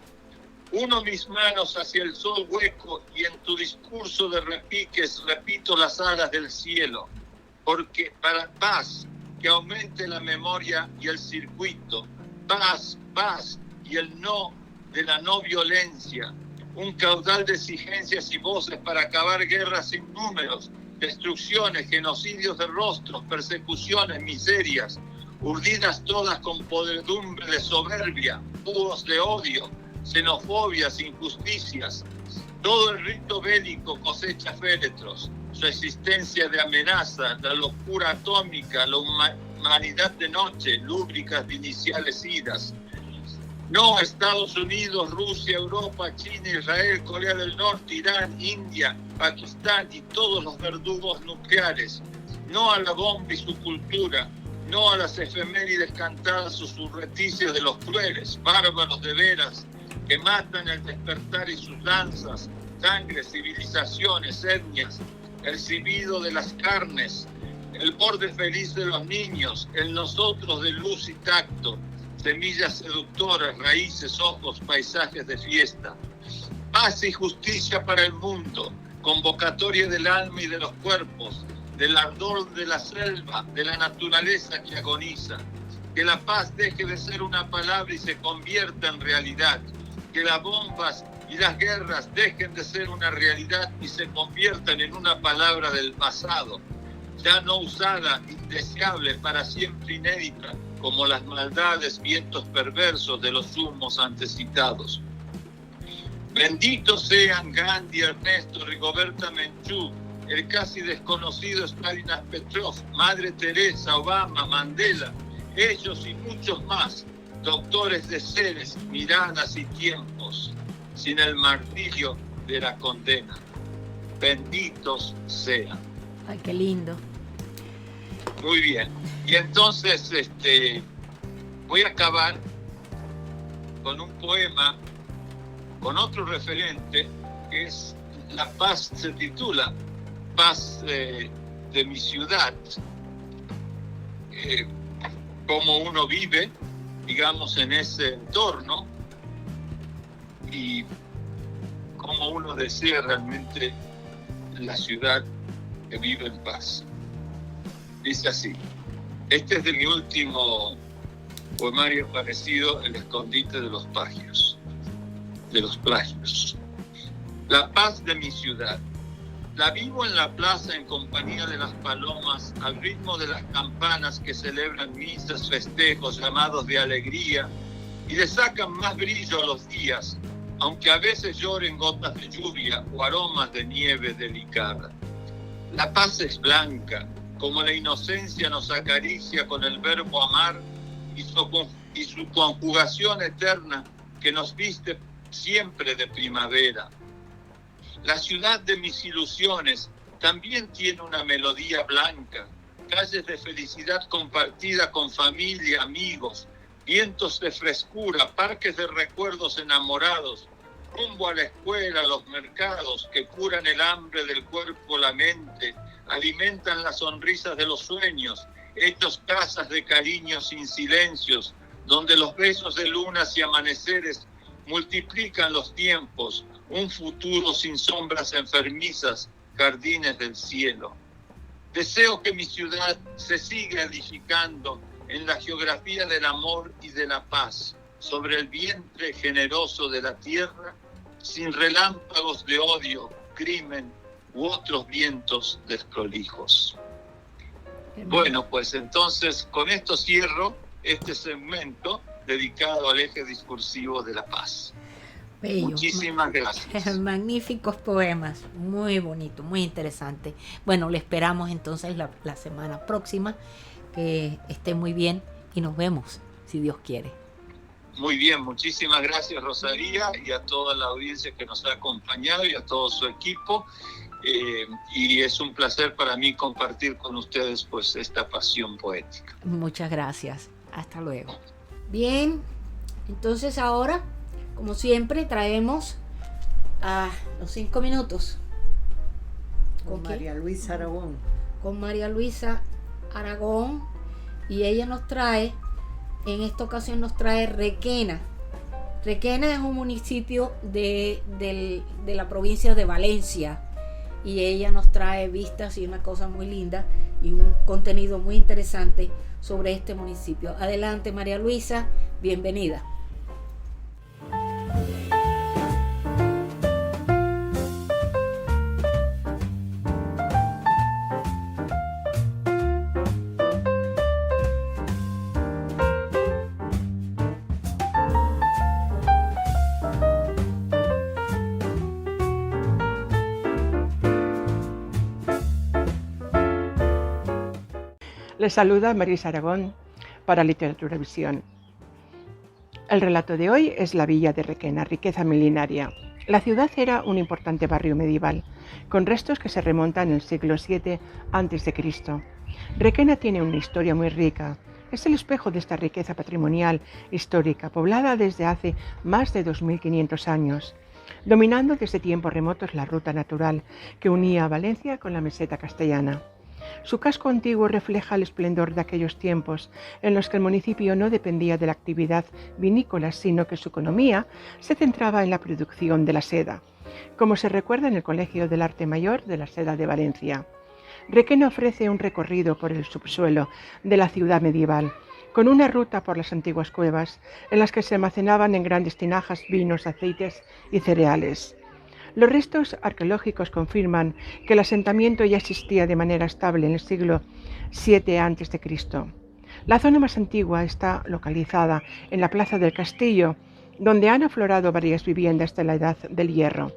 Uno mis manos hacia el sol hueco y en tu discurso de repiques repito las alas del cielo, porque para paz, que aumente la memoria y el circuito, paz, paz y el no de la no violencia, un caudal de exigencias y voces para acabar guerras sin números, destrucciones, genocidios de rostros, persecuciones, miserias, urdidas todas con podredumbre de soberbia, puros de odio, xenofobias, injusticias. Todo el rito bélico cosecha féretros, su existencia de amenaza, la locura atómica, la humanidad de noche, lúbricas de iniciales idas. No a Estados Unidos, Rusia, Europa, China, Israel, Corea del Norte, Irán, India, Pakistán y todos los verdugos nucleares. No a la bomba y su cultura. No a las efemérides cantadas o surreticias de los crueles, bárbaros de veras, que matan al despertar y sus lanzas, sangre, civilizaciones, etnias, el silbido de las carnes, el borde feliz de los niños, el nosotros de luz y tacto, semillas seductoras, raíces, ojos, paisajes de fiesta. Paz y justicia para el mundo, convocatoria del alma y de los cuerpos, del ardor de la selva, de la naturaleza que agoniza. Que la paz deje de ser una palabra y se convierta en realidad. Que las bombas y las guerras dejen de ser una realidad y se conviertan en una palabra del pasado, ya no usada, indeseable, para siempre inédita, como las maldades, vientos perversos de los humos antecitados. Benditos sean Gandhi, Ernesto, Rigoberta Menchú, el casi desconocido Stalin Petrov, Madre Teresa, Obama, Mandela, ellos y muchos más, doctores de seres, miradas y tiempos, sin el martirio de la condena. Benditos sean. Ay, qué lindo. Muy bien. Y entonces voy a acabar con un poema, con otro referente, que es La Paz, se titula Paz de mi ciudad. Cómo uno vive, digamos, en ese entorno y cómo uno desea realmente la ciudad que vive en paz. Dice así: este es de mi último poemario parecido, El escondite de los plagios. La paz de mi ciudad. La vivo en la plaza en compañía de las palomas, al ritmo de las campanas que celebran misas, festejos, llamados de alegría, y le sacan más brillo a los días, aunque a veces lloren gotas de lluvia o aromas de nieve delicada. La paz es blanca, como la inocencia nos acaricia con el verbo amar y su conjugación eterna que nos viste siempre de primavera. La ciudad de mis ilusiones también tiene una melodía blanca, calles de felicidad compartida con familia, amigos, vientos de frescura, parques de recuerdos enamorados, rumbo a la escuela, a los mercados que curan el hambre del cuerpo, la mente, alimentan las sonrisas de los sueños, hechos casas de cariño sin silencios, donde los besos de lunas y amaneceres multiplican los tiempos, un futuro sin sombras enfermizas, jardines del cielo. Deseo que mi ciudad se siga edificando en la geografía del amor y de la paz, sobre el vientre generoso de la tierra, sin relámpagos de odio, crimen u otros vientos desprolijos. Bueno, pues entonces con esto cierro este segmento dedicado al eje discursivo de la paz. Bello. Muchísimas gracias. Magníficos poemas, muy bonito, muy interesante. Bueno, le esperamos entonces la semana próxima, que esté muy bien y nos vemos, si Dios quiere. Muy bien, muchísimas gracias, Rosalía, y a toda la audiencia que nos ha acompañado y a todo su equipo. Y es un placer para mí compartir con ustedes pues esta pasión poética. Muchas gracias. Hasta luego. Bien, entonces ahora, como siempre, traemos a los 5 minutos. Con María Luisa Aragón. Con María Luisa Aragón. Y ella nos trae, en esta ocasión nos trae Requena. Requena es un municipio de la provincia de Valencia. Y ella nos trae vistas y una cosa muy linda y un contenido muy interesante sobre este municipio. Adelante, María Luisa, bienvenida. Les saluda Marisa Aragón para Literatura Visión. El relato de hoy es la villa de Requena, riqueza milenaria. La ciudad era un importante barrio medieval, con restos que se remontan al siglo VII a.C. Requena tiene una historia muy rica. Es el espejo de esta riqueza patrimonial histórica, poblada desde hace más de 2500 años, dominando desde tiempos remotos la ruta natural que unía a Valencia con la meseta castellana. Su casco antiguo refleja el esplendor de aquellos tiempos en los que el municipio no dependía de la actividad vinícola, sino que su economía se centraba en la producción de la seda, como se recuerda en el Colegio del Arte Mayor de la Seda de Valencia. Requena ofrece un recorrido por el subsuelo de la ciudad medieval, con una ruta por las antiguas cuevas en las que se almacenaban en grandes tinajas vinos, aceites y cereales. Los restos arqueológicos confirman que el asentamiento ya existía de manera estable en el siglo VII a.C. La zona más antigua está localizada en la Plaza del Castillo, donde han aflorado varias viviendas de la Edad del Hierro.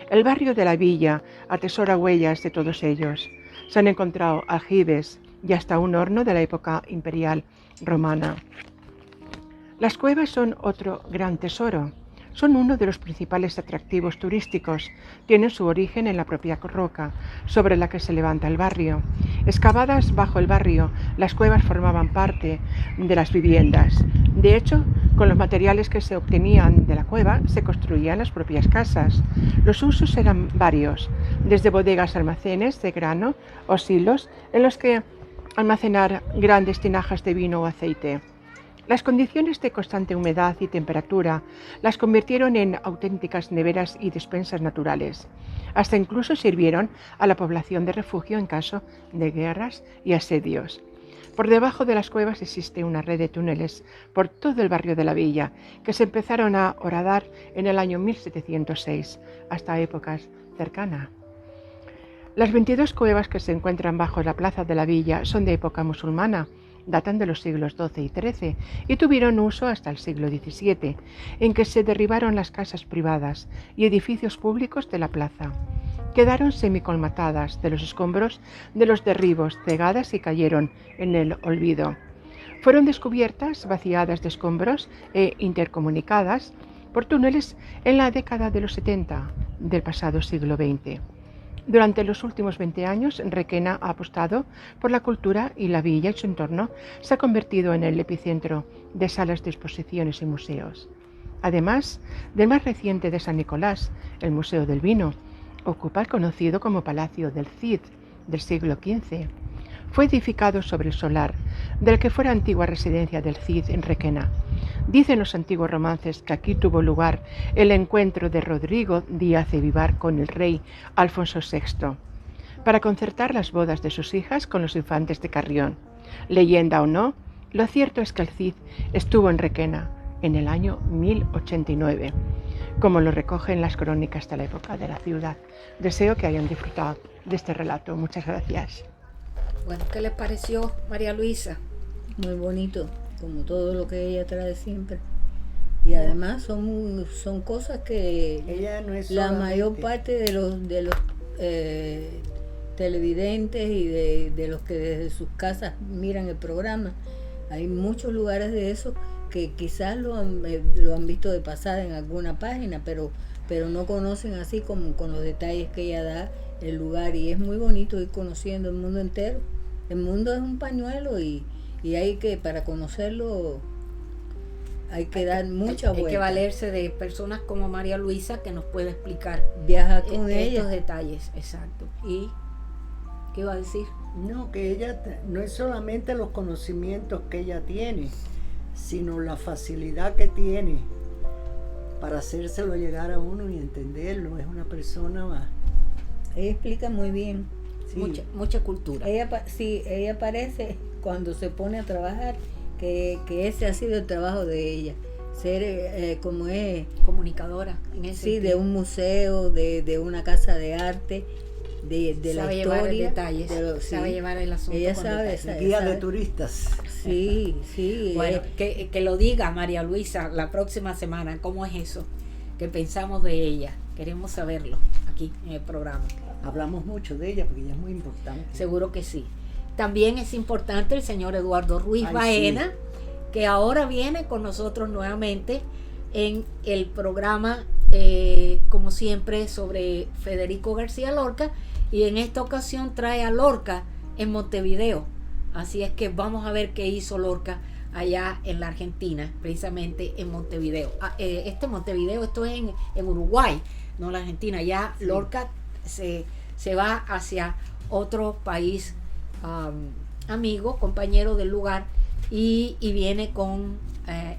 El barrio de la villa atesora huellas de todos ellos. Se han encontrado aljibes y hasta un horno de la época imperial romana. Las cuevas son otro gran tesoro. Son uno de los principales atractivos turísticos. Tienen su origen en la propia roca sobre la que se levanta el barrio. Excavadas bajo el barrio, las cuevas formaban parte de las viviendas. De hecho, con los materiales que se obtenían de la cueva se construían las propias casas. Los usos eran varios, desde bodegas, almacenes de grano o silos en los que almacenar grandes tinajas de vino o aceite. Las condiciones de constante humedad y temperatura las convirtieron en auténticas neveras y despensas naturales. Hasta incluso sirvieron a la población de refugio en caso de guerras y asedios. Por debajo de las cuevas existe una red de túneles por todo el barrio de la villa, que se empezaron a horadar en el año 1706, hasta épocas cercanas. Las 22 cuevas que se encuentran bajo la plaza de la villa son de época musulmana, datan de los siglos XII y XIII y tuvieron uso hasta el siglo XVII, en que se derribaron las casas privadas y edificios públicos de la plaza. Quedaron semicolmatadas de los escombros de los derribos, cegadas y cayeron en el olvido. Fueron descubiertas, vaciadas de escombros e intercomunicadas por túneles en la década de los 70 del pasado siglo XX. Durante los últimos 20 años, Requena ha apostado por la cultura y la villa y su entorno se ha convertido en el epicentro de salas de exposiciones y museos. Además del más reciente de San Nicolás, el Museo del Vino, ocupa el conocido como Palacio del Cid del siglo XV. Fue edificado sobre el solar del que fuera antigua residencia del Cid en Requena. Dicen los antiguos romances que aquí tuvo lugar el encuentro de Rodrigo Díaz de Vivar con el rey Alfonso VI, para concertar las bodas de sus hijas con los infantes de Carrión. Leyenda o no, lo cierto es que el Cid estuvo en Requena en el año 1089, como lo recogen las crónicas de la época de la ciudad. Deseo que hayan disfrutado de este relato. Muchas gracias. Bueno, ¿qué les pareció, María Luisa? Muy bonito, como todo lo que ella trae siempre. Y además son cosas que ella no es la mayor parte de los televidentes y de los que desde sus casas miran el programa, hay muchos lugares de esos que quizás lo han visto de pasada en alguna página, pero no conocen así como con los detalles que ella da el lugar, y es muy bonito ir conociendo el mundo entero. El mundo es un pañuelo y hay que, para conocerlo, hay que dar mucha vuelta. Hay que valerse de personas como María Luisa que nos puede explicar viajar con ella estos detalles. Exacto. ¿Y qué iba a decir? No, que ella no es solamente los conocimientos que ella tiene, sino la facilidad que tiene para hacérselo llegar a uno y entenderlo. Es una persona más. Ella explica muy bien. Sí. Mucha cultura. Ella parece, cuando se pone a trabajar, que ese ha sido el trabajo de ella. Ser como es comunicadora en ese sentido. De un museo, de una casa de arte, de la historia. Llevar detalles, sabe llevar el asunto. Ella sabe, guía de turistas. Sí. Bueno, que lo diga María Luisa la próxima semana, ¿cómo es eso? Que pensamos de ella. Queremos saberlo aquí en el programa. Hablamos mucho de ella porque ella es muy importante. Seguro que sí. también es importante el señor Eduardo Ruiz Baena, que ahora viene con nosotros nuevamente en el programa, como siempre, sobre Federico García Lorca, y en esta ocasión trae a Lorca en Montevideo. Así es que vamos a ver qué hizo Lorca allá en la Argentina, precisamente en Montevideo. Montevideo, esto es en Uruguay, no la Argentina. Ya sí. Lorca se va hacia otro país amigo, compañero del lugar, y viene con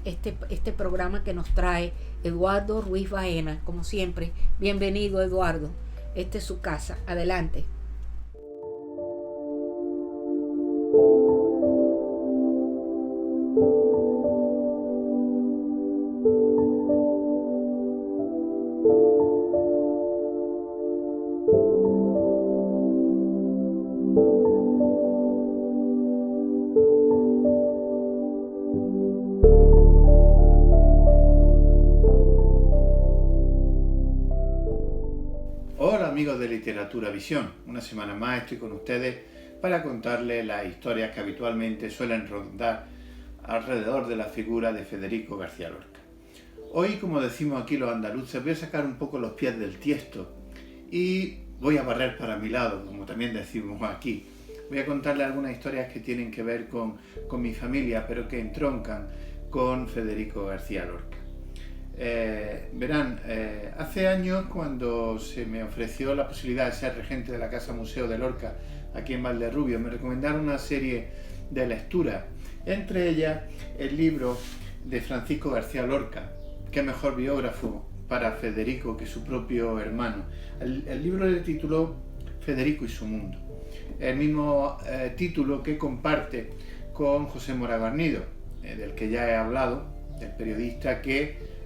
este programa que nos trae Eduardo Ruiz Baena, como siempre. Bienvenido, Eduardo. Esta es su casa. Adelante. Amigos de Literatura Visión, una semana más estoy con ustedes para contarles las historias que habitualmente suelen rondar alrededor de la figura de Federico García Lorca. Hoy, como decimos aquí los andaluces, voy a sacar un poco los pies del tiesto y voy a barrer para mi lado, como también decimos aquí. Voy a contarles algunas historias que tienen que ver con mi familia, pero que entroncan con Federico García Lorca. Verán, hace años, cuando se me ofreció la posibilidad de ser regente de la Casa Museo de Lorca aquí en Valderrubio, me recomendaron una serie de lecturas, entre ellas el libro de Francisco García Lorca, qué mejor biógrafo para Federico que su propio hermano. El libro le tituló Federico y su mundo, el mismo título que comparte con José Mora Garnido, del que ya he hablado, del periodista que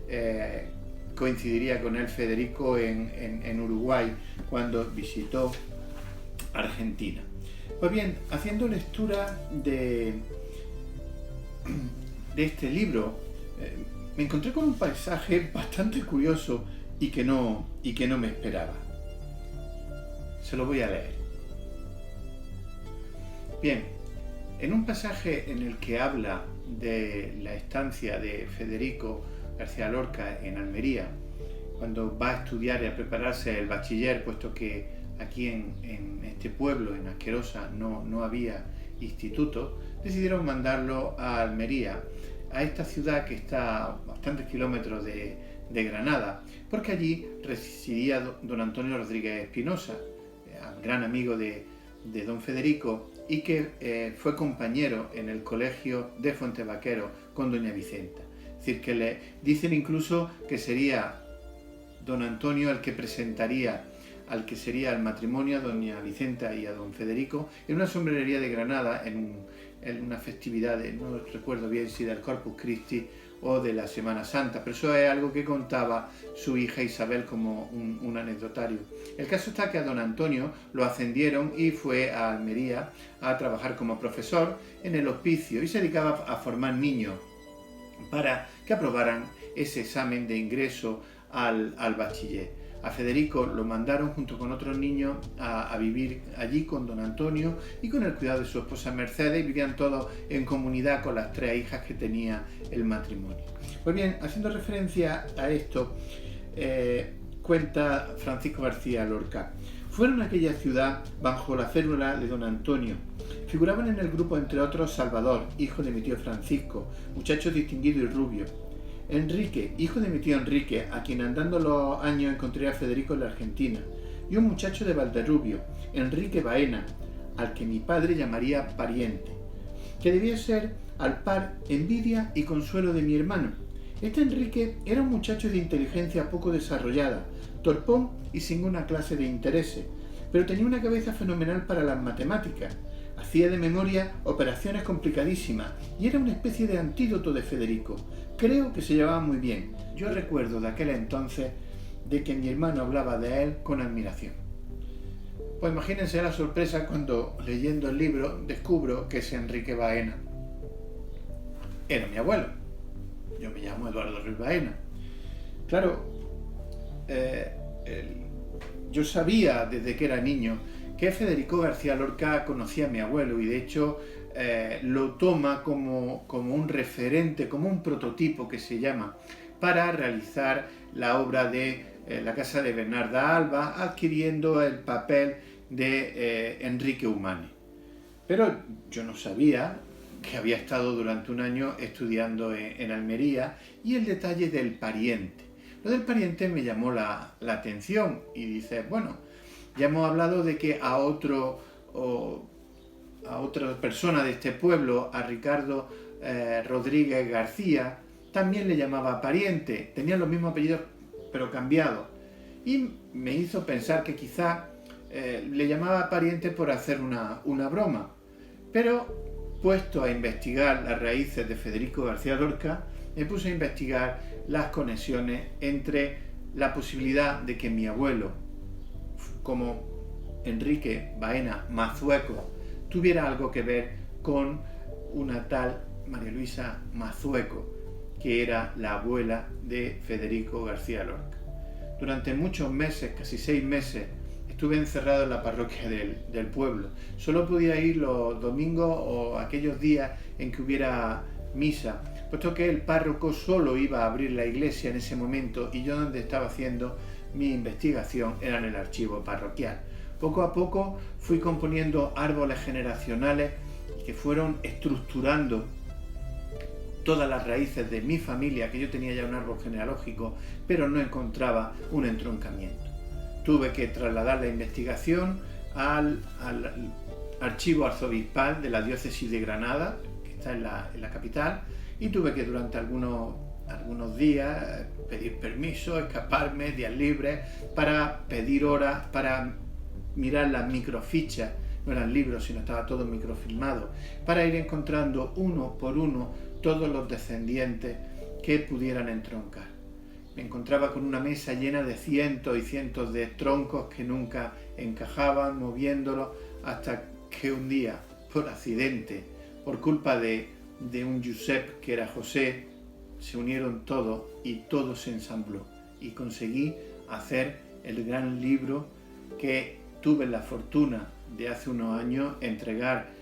coincidiría con él Federico en Uruguay cuando visitó Argentina. Pues bien, haciendo lectura de este libro, me encontré con un paisaje bastante curioso y que no me esperaba. Se lo voy a leer. Bien, en un pasaje en el que habla de la estancia de Federico García Lorca en Almería, cuando va a estudiar y a prepararse el bachiller, puesto que aquí en este pueblo, en Asquerosa, no había instituto, decidieron mandarlo a Almería, a esta ciudad que está a bastantes kilómetros de Granada, porque allí residía don Antonio Rodríguez Espinosa, gran amigo de don Federico, y que fue compañero en el colegio de Fuentevaquero con doña Vicenta. Es decir, que le dicen incluso que sería don Antonio el que presentaría al que sería el matrimonio a doña Vicenta y a don Federico en una sombrerería de Granada, en una festividad, no recuerdo bien si del Corpus Christi o de la Semana Santa, pero eso es algo que contaba su hija Isabel como un anecdotario. El caso está que a don Antonio lo ascendieron y fue a Almería a trabajar como profesor en el hospicio y se dedicaba a formar niños para que aprobaran ese examen de ingreso al bachiller. A Federico lo mandaron junto con otros niños a vivir allí con don Antonio y con el cuidado de su esposa Mercedes, y vivían todos en comunidad con las 3 hijas que tenía el matrimonio. Pues bien, haciendo referencia a esto, cuenta Francisco García Lorca: fueron a aquella ciudad bajo la férula de don Antonio. Figuraban en el grupo, entre otros, Salvador, hijo de mi tío Francisco, muchacho distinguido y rubio; Enrique, hijo de mi tío Enrique, a quien andando los años encontré a Federico en la Argentina; y un muchacho de Valderrubio, Enrique Baena, al que mi padre llamaría pariente, que debía ser al par envidia y consuelo de mi hermano. Este Enrique era un muchacho de inteligencia poco desarrollada, torpón y sin una clase de intereses, pero tenía una cabeza fenomenal para las matemáticas. Hacía de memoria operaciones complicadísimas y era una especie de antídoto de Federico. Creo que se llevaban muy bien. Yo recuerdo de aquel entonces de que mi hermano hablaba de él con admiración. Pues imagínense la sorpresa cuando, leyendo el libro, descubro que ese Enrique Baena era mi abuelo. Yo me llamo Eduardo Ruiz Baena. Claro, yo sabía desde que era niño que Federico García Lorca conocía a mi abuelo y de hecho lo toma como un referente, como un prototipo que se llama, para realizar la obra de La casa de Bernarda Alba, adquiriendo el papel de Enrique Umane. Pero yo no sabía que había estado durante un año estudiando en Almería, y el detalle del pariente. Lo del pariente me llamó la atención y dice, bueno, ya hemos hablado de que a otra persona de este pueblo, a Ricardo Rodríguez García, también le llamaba pariente, tenían los mismos apellidos pero cambiados, y me hizo pensar que quizá le llamaba pariente por hacer una broma. Pero puesto a investigar las raíces de Federico García Lorca, me puse a investigar las conexiones entre la posibilidad de que mi abuelo, como Enrique Baena Mazueco, tuviera algo que ver con una tal María Luisa Mazueco, que era la abuela de Federico García Lorca. Durante muchos meses, casi 6 meses, estuve encerrado en la parroquia del pueblo. Solo podía ir los domingos o aquellos días en que hubiera misa, puesto que el párroco solo iba a abrir la iglesia en ese momento y yo donde estaba haciendo mi investigación era en el archivo parroquial. Poco a poco fui componiendo árboles generacionales que fueron estructurando todas las raíces de mi familia, que yo tenía ya un árbol genealógico, pero no encontraba un entroncamiento. Tuve que trasladar la investigación al archivo arzobispal de la diócesis de Granada, que está en la capital, y tuve que durante algunos días pedir permiso, escaparme, días libres, para pedir horas, para mirar las microfichas, no eran libros, sino estaba todo microfilmado, para ir encontrando uno por uno todos los descendientes que pudieran entroncar. Me encontraba con una mesa llena de cientos y cientos de troncos que nunca encajaban, moviéndolos, hasta que un día, por accidente, por culpa de un Josep que era José, se unieron todos y todo se ensambló. Y conseguí hacer el gran libro que tuve la fortuna de hace unos años entregar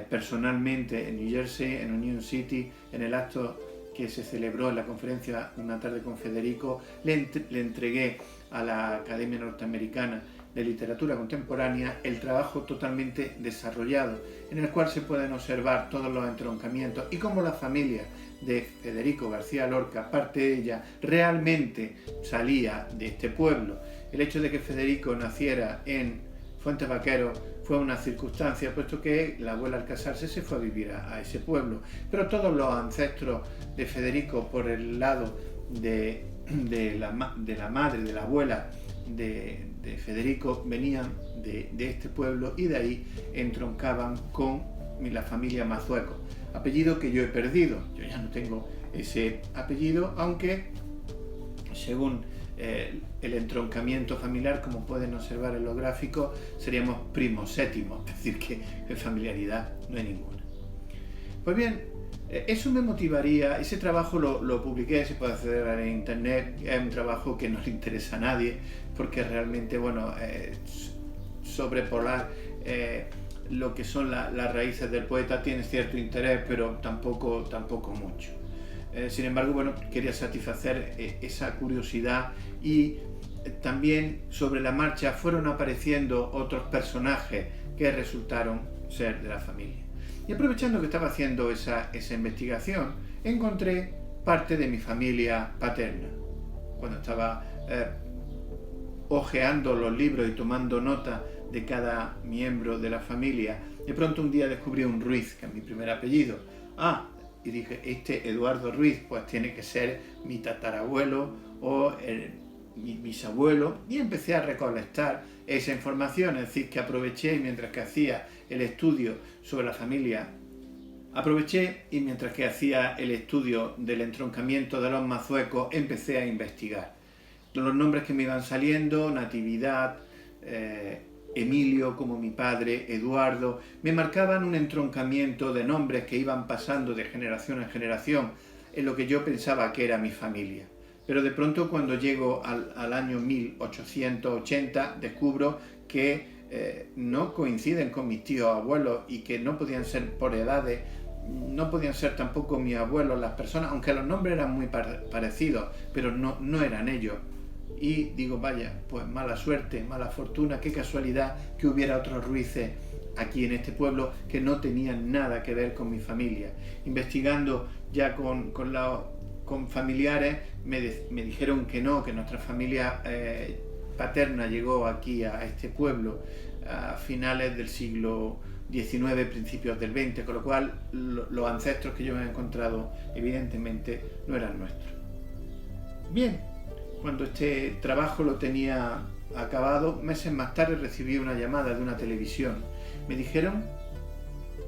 personalmente en New Jersey, en Union City, en el acto que se celebró en la conferencia Una tarde con Federico. Le entregué a la Academia Norteamericana de Literatura Contemporánea el trabajo totalmente desarrollado, en el cual se pueden observar todos los entroncamientos y cómo la familia de Federico García Lorca, parte de ella, realmente salía de este pueblo. El hecho de que Federico naciera en Fuentes Vaqueros fue una circunstancia, puesto que la abuela al casarse se fue a vivir a ese pueblo. Pero todos los ancestros de Federico, por el lado de la madre, de la abuela de Federico, venían de este pueblo y de ahí entroncaban con la familia Mazueco, apellido que yo he perdido. Yo ya no tengo ese apellido, aunque según el entroncamiento familiar, como pueden observar en los gráficos, seríamos primos sétimos, es decir, que en familiaridad no hay ninguna. Pues bien, eso me motivaría. Ese trabajo lo publiqué, se puede acceder en internet, es un trabajo que no le interesa a nadie, porque realmente, bueno, sobrepolar lo que son las raíces del poeta tiene cierto interés, pero tampoco mucho. Sin embargo, bueno, quería satisfacer esa curiosidad, y también sobre la marcha fueron apareciendo otros personajes que resultaron ser de la familia. Y aprovechando que estaba haciendo esa investigación, encontré parte de mi familia paterna. Cuando estaba hojeando los libros y tomando nota de cada miembro de la familia, de pronto un día descubrí un Ruiz, que es mi primer apellido. Y dije, este Eduardo Ruiz pues tiene que ser mi tatarabuelo o mi bisabuelo, y empecé a recolectar esa información. Es decir, que aproveché, mientras que hacía el estudio sobre la familia, mientras que hacía el estudio del entroncamiento de los mazuecos, empecé a investigar los nombres que me iban saliendo: Natividad, Emilio, como mi padre, Eduardo, me marcaban un entroncamiento de nombres que iban pasando de generación en generación en lo que yo pensaba que era mi familia. Pero de pronto, cuando llego al año 1880, descubro que no coinciden con mis tíos abuelos y que no podían ser por edades, no podían ser tampoco mis abuelos las personas, aunque los nombres eran muy parecidos, pero no eran ellos. Y digo, vaya, pues mala suerte, mala fortuna, qué casualidad que hubiera otros Ruices aquí en este pueblo que no tenían nada que ver con mi familia. Investigando ya con familiares me dijeron que no, que nuestra familia paterna llegó aquí a este pueblo a finales del siglo XIX, principios del XX, con lo cual los ancestros que yo me he encontrado evidentemente no eran nuestros. Bien, cuando este trabajo lo tenía acabado, meses más tarde recibí una llamada de una televisión. Me dijeron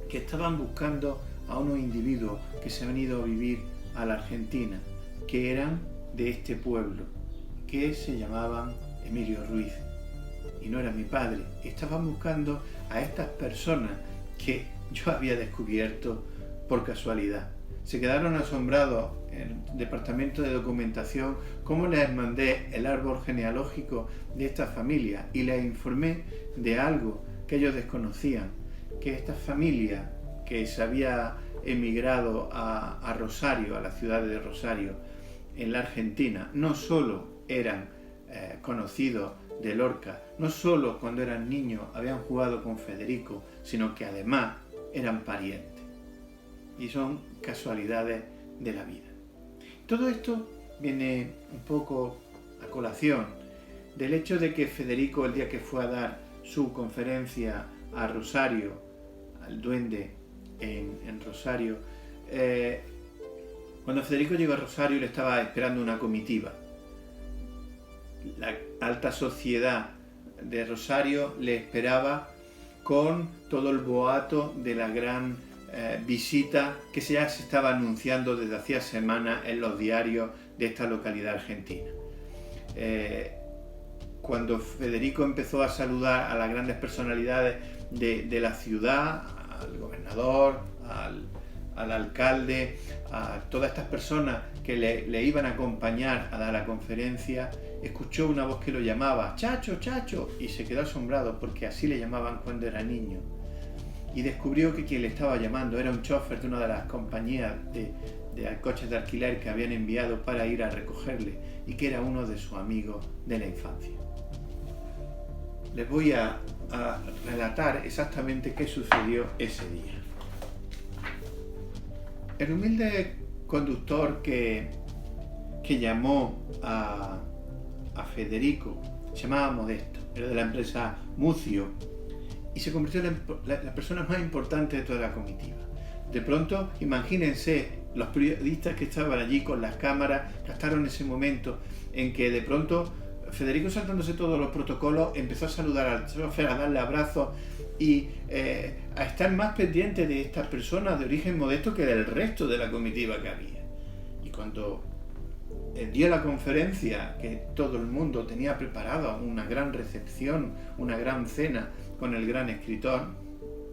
que estaban buscando a unos individuos que se han ido a vivir a la Argentina, que eran de este pueblo, que se llamaban Emilio Ruiz. Y no era mi padre. Estaban buscando a estas personas que yo había descubierto por casualidad. Se quedaron asombrados en el departamento de documentación cómo les mandé el árbol genealógico de esta familia y les informé de algo que ellos desconocían, que esta familia que se había emigrado a Rosario, a la ciudad de Rosario, en la Argentina, no solo eran conocidos de Lorca, no solo cuando eran niños habían jugado con Federico, sino que además eran parientes. Y son casualidades de la vida. Todo esto viene un poco a colación del hecho de que Federico, el día que fue a dar su conferencia a Rosario, al Duende en Rosario, cuando Federico llegó a Rosario le estaba esperando una comitiva. La alta sociedad de Rosario le esperaba con todo el boato de la gran visita que ya se estaba anunciando desde hacía semanas en los diarios de esta localidad argentina. Cuando Federico empezó a saludar a las grandes personalidades de la ciudad, al gobernador, al alcalde, a todas estas personas que le iban a acompañar a dar la conferencia, escuchó una voz que lo llamaba, «Chacho, Chacho», y se quedó asombrado porque así le llamaban cuando era niño. Y descubrió que quien le estaba llamando era un chofer de una de las compañías de coches de alquiler que habían enviado para ir a recogerle y que era uno de sus amigos de la infancia. Les voy a relatar exactamente qué sucedió ese día. El humilde conductor que llamó a Federico se llamaba Modesto, era de la empresa Mucio y se convirtió en la persona más importante de toda la comitiva. De pronto, imagínense, los periodistas que estaban allí con las cámaras captaron ese momento en que de pronto Federico, saltándose todos los protocolos, empezó a saludar al chofer, a darle abrazos y a estar más pendiente de estas personas de origen modesto que del resto de la comitiva que había. Y cuando dio la conferencia, que todo el mundo tenía preparado, una gran recepción, una gran cena con el gran escritor,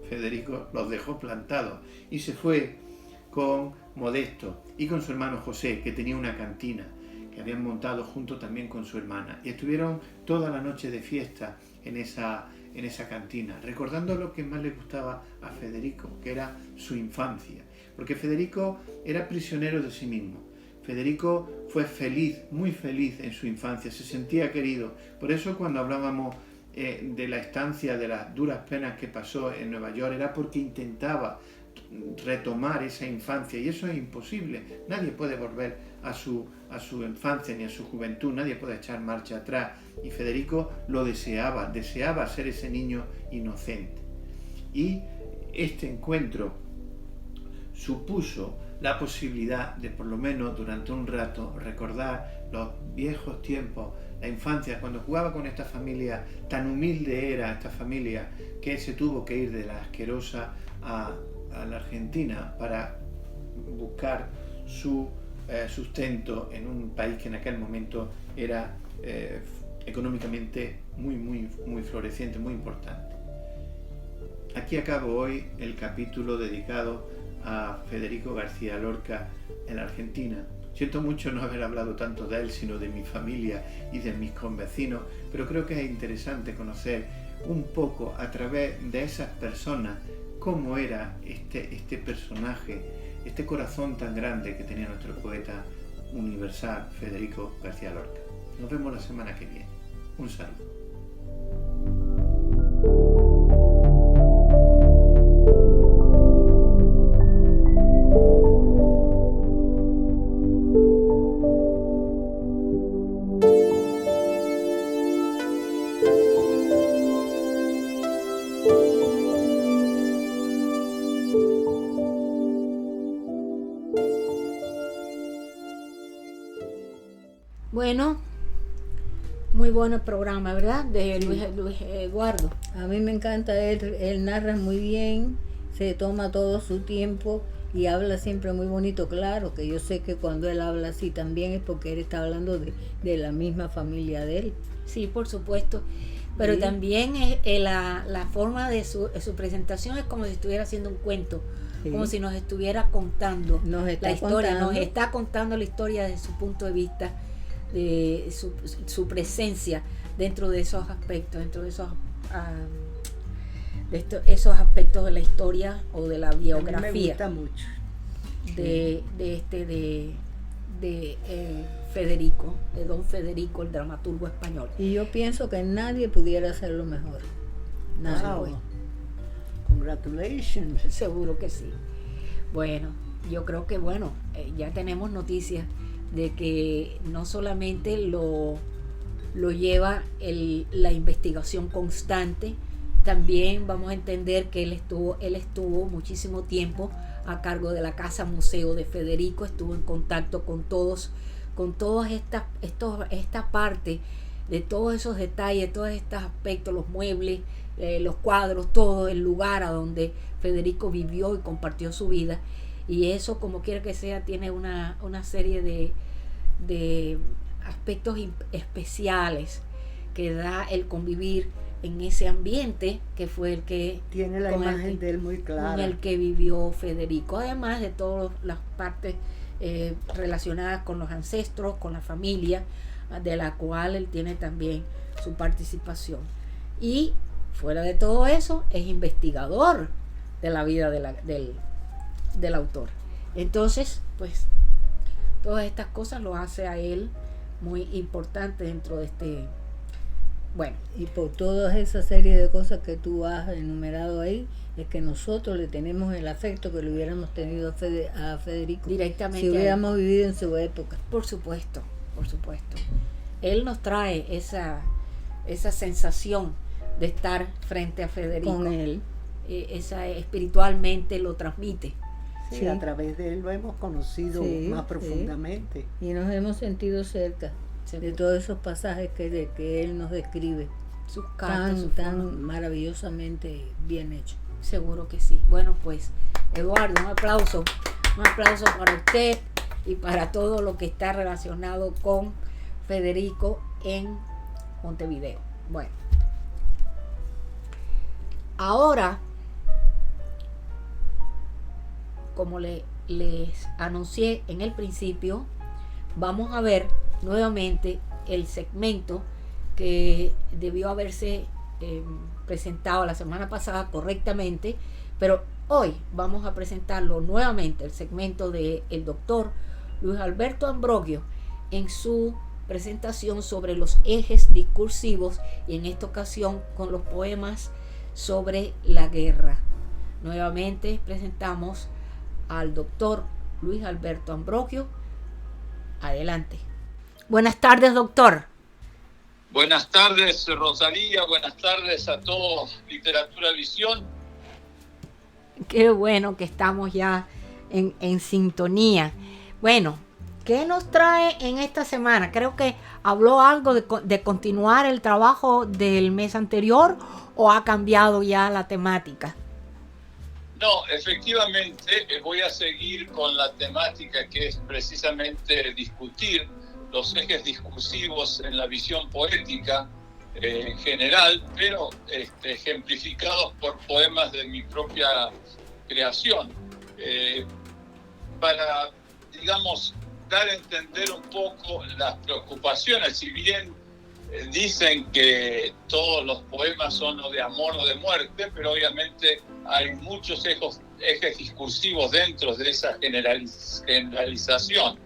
Federico los dejó plantados y se fue con Modesto y con su hermano José, que tenía una cantina que habían montado junto también con su hermana, y estuvieron toda la noche de fiesta en esa cantina, recordando lo que más le gustaba a Federico, que era su infancia, porque Federico era prisionero de sí mismo. Federico fue feliz, muy feliz en su infancia, se sentía querido. Por eso cuando hablábamos de la estancia, de las duras penas que pasó en Nueva York, era porque intentaba retomar esa infancia, y eso es imposible. Nadie puede volver a su infancia ni a su juventud, nadie puede echar marcha atrás, y Federico lo deseaba ser ese niño inocente. Y este encuentro supuso la posibilidad de, por lo menos durante un rato, recordar los viejos tiempos, la infancia, cuando jugaba con esta familia. Tan humilde era esta familia que se tuvo que ir de la Asquerosa a la Argentina para buscar su sustento en un país que en aquel momento era económicamente muy floreciente, muy importante. Aquí acabo hoy el capítulo dedicado a Federico García Lorca en la Argentina. Siento mucho no haber hablado tanto de él, sino de mi familia y de mis convecinos, pero creo que es interesante conocer un poco a través de esas personas cómo era este personaje, este corazón tan grande que tenía nuestro poeta universal Federico García Lorca. Nos vemos la semana que viene. Un saludo. Bueno, muy bueno programa, ¿verdad? De Luis Eduardo. A mí me encanta, él narra muy bien, se toma todo su tiempo y habla siempre muy bonito. Claro que yo sé que cuando él habla así también es porque él está hablando de la misma familia de él. Sí, por supuesto. Pero Sí. también la forma de su presentación es como si estuviera haciendo un cuento, Sí. como si nos estuviera contando Nos está la historia, contando. nos está contando la historia desde su punto de vista, de su presencia dentro de esos aspectos, dentro de esos aspectos de la historia o de la A mí me biografía gusta mucho. de Federico, de don Federico, el dramaturgo español. Y yo pienso que nadie pudiera hacerlo mejor. Nadie. Wow. Congratulations. Seguro que sí. Bueno, yo creo que ya tenemos noticias de que no solamente lo lleva la investigación constante, también vamos a entender que él estuvo muchísimo tiempo a cargo de la Casa Museo de Federico, estuvo en contacto con todas esta parte de todos esos detalles, todos estos aspectos, los muebles, los cuadros, todo el lugar a donde Federico vivió y compartió su vida. Y eso, como quiera que sea, tiene una serie de aspectos especiales que da el convivir en ese ambiente que fue el que Tiene la imagen de él muy clara. con el que vivió Federico, además de todas las partes relacionadas con los ancestros, con la familia, de la cual él tiene también su participación. Y fuera de todo eso, es investigador de la vida del autor. Entonces, pues, todas estas cosas lo hace a él muy importante dentro de este. Bueno, y por toda esa serie de cosas que tú has enumerado ahí, es que nosotros le tenemos el afecto que le hubiéramos tenido a Federico directamente si hubiéramos vivido en su época. Por supuesto. Él nos trae esa sensación de estar frente a Federico. Con él. Espiritualmente lo transmite. Sí, a través de él lo hemos conocido más profundamente. Sí. Y nos hemos sentido cerca de todos esos pasajes que él nos describe. Sus cartas, tan maravillosamente bien hechos. Seguro que sí. Bueno, pues, Eduardo, un aplauso para usted y para todo lo que está relacionado con Federico en Montevideo. Bueno, ahora, como les anuncié en el principio, vamos a ver nuevamente el segmento que debió haberse presentado la semana pasada correctamente, pero hoy vamos a presentarlo nuevamente, el segmento del doctor Luis Alberto Ambrogio en su presentación sobre los ejes discursivos, y en esta ocasión con los poemas sobre la guerra. Nuevamente presentamos al doctor Luis Alberto Ambrogio. Adelante. Buenas tardes, doctor. Buenas tardes, Rosalía. Buenas tardes a todos, Literatura Visión. Qué bueno que estamos ya en sintonía. Bueno, ¿qué nos trae en esta semana? Creo que habló algo de continuar el trabajo del mes anterior, o ha cambiado ya la temática. No, efectivamente voy a seguir con la temática que es precisamente discutir los ejes discursivos en la visión poética en general, pero ejemplificados por poemas de mi propia creación, para, digamos, dar a entender un poco las preocupaciones, si bien Dicen que todos los poemas son o de amor o de muerte, pero obviamente hay muchos ejes discursivos dentro de esa generalización.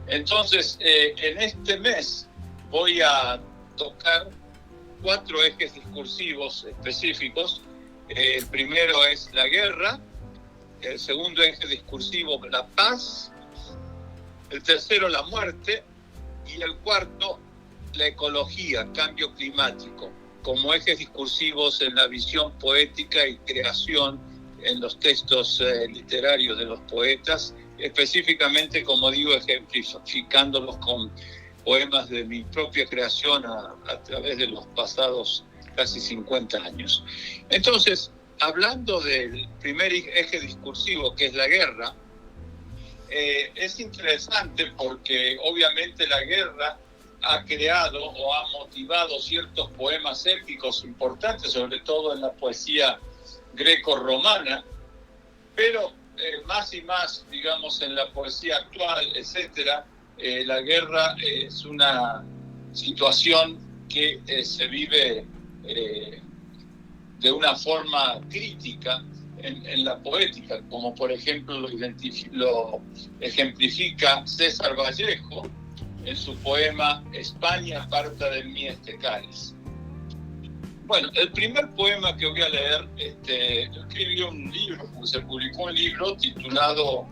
Entonces, en este mes voy a tocar 4 ejes discursivos específicos. El primero es la guerra, el segundo eje discursivo la paz, el tercero la muerte y el cuarto la ecología, cambio climático, como ejes discursivos en la visión poética y creación en los textos literarios de los poetas, específicamente, como digo, ejemplificándolos con poemas de mi propia creación a través de los pasados casi 50 años. Entonces, hablando del primer eje discursivo, que es la guerra, es interesante porque obviamente la guerra ha creado o ha motivado ciertos poemas épicos importantes, sobre todo en la poesía greco-romana, pero más y más, digamos, en la poesía actual, etcétera, la guerra es una situación que se vive de una forma crítica en la poética, como por ejemplo lo ejemplifica César Vallejo en su poema España aparta de mí este cáliz. Bueno, el primer poema que voy a leer, yo escribí un libro, se publicó un libro titulado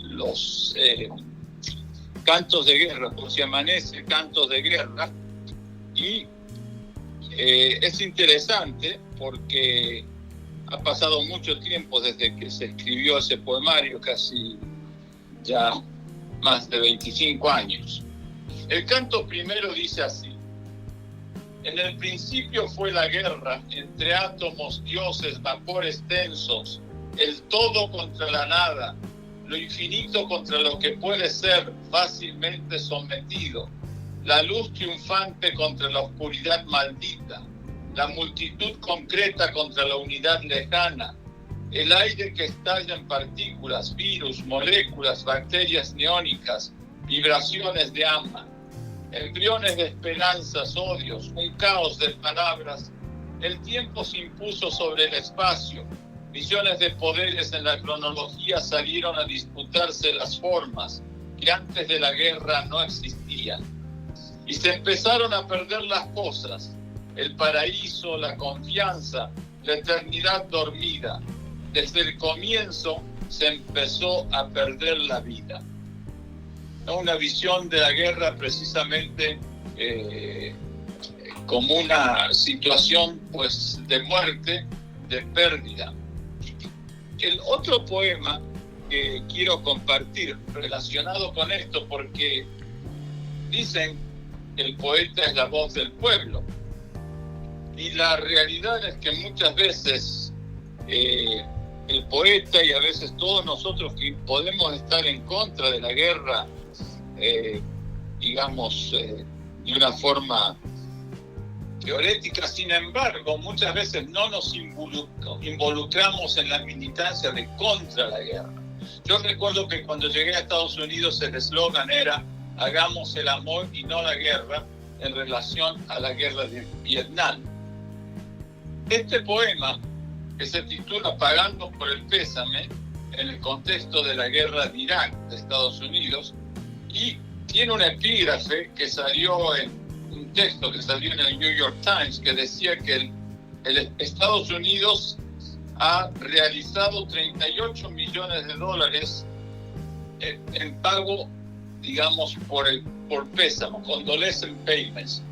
Los Cantos de Guerra, por si amanece, Cantos de Guerra, y es interesante porque ha pasado mucho tiempo desde que se escribió ese poemario, casi ya más de 25 años. El canto primero dice así: en el principio fue la guerra entre átomos, dioses, vapores tensos, el todo contra la nada, lo infinito contra lo que puede ser fácilmente sometido, la luz triunfante contra la oscuridad maldita, la multitud concreta contra la unidad lejana, el aire que estalla en partículas, virus, moléculas, bacterias neónicas, vibraciones de ama, embriones de esperanzas, odios, un caos de palabras. El tiempo se impuso sobre el espacio. Millones de poderes en la cronología salieron a disputarse las formas que antes de la guerra no existían. Y se empezaron a perder las cosas: el paraíso, la confianza, la eternidad dormida. Desde el comienzo se empezó a perder la vida. Una visión de la guerra precisamente como una situación pues de muerte, de pérdida. El otro poema que quiero compartir relacionado con esto, porque dicen que el poeta es la voz del pueblo, y la realidad es que muchas veces el poeta y a veces todos nosotros que podemos estar en contra de la guerra, digamos, de una forma teorética, sin embargo, muchas veces no nos involucramos en la militancia de contra la guerra. Yo recuerdo que cuando llegué a Estados Unidos el eslogan era hagamos el amor y no la guerra, en relación a la guerra de Vietnam. Este poema, que se titula Pagando por el pésame, en el contexto de la guerra de Irak de Estados Unidos, y tiene un epígrafe que salió en un texto que salió en el New York Times, que decía que el Estados Unidos ha realizado 38 millones de dólares en pago, digamos, por pésamo, condolence payments.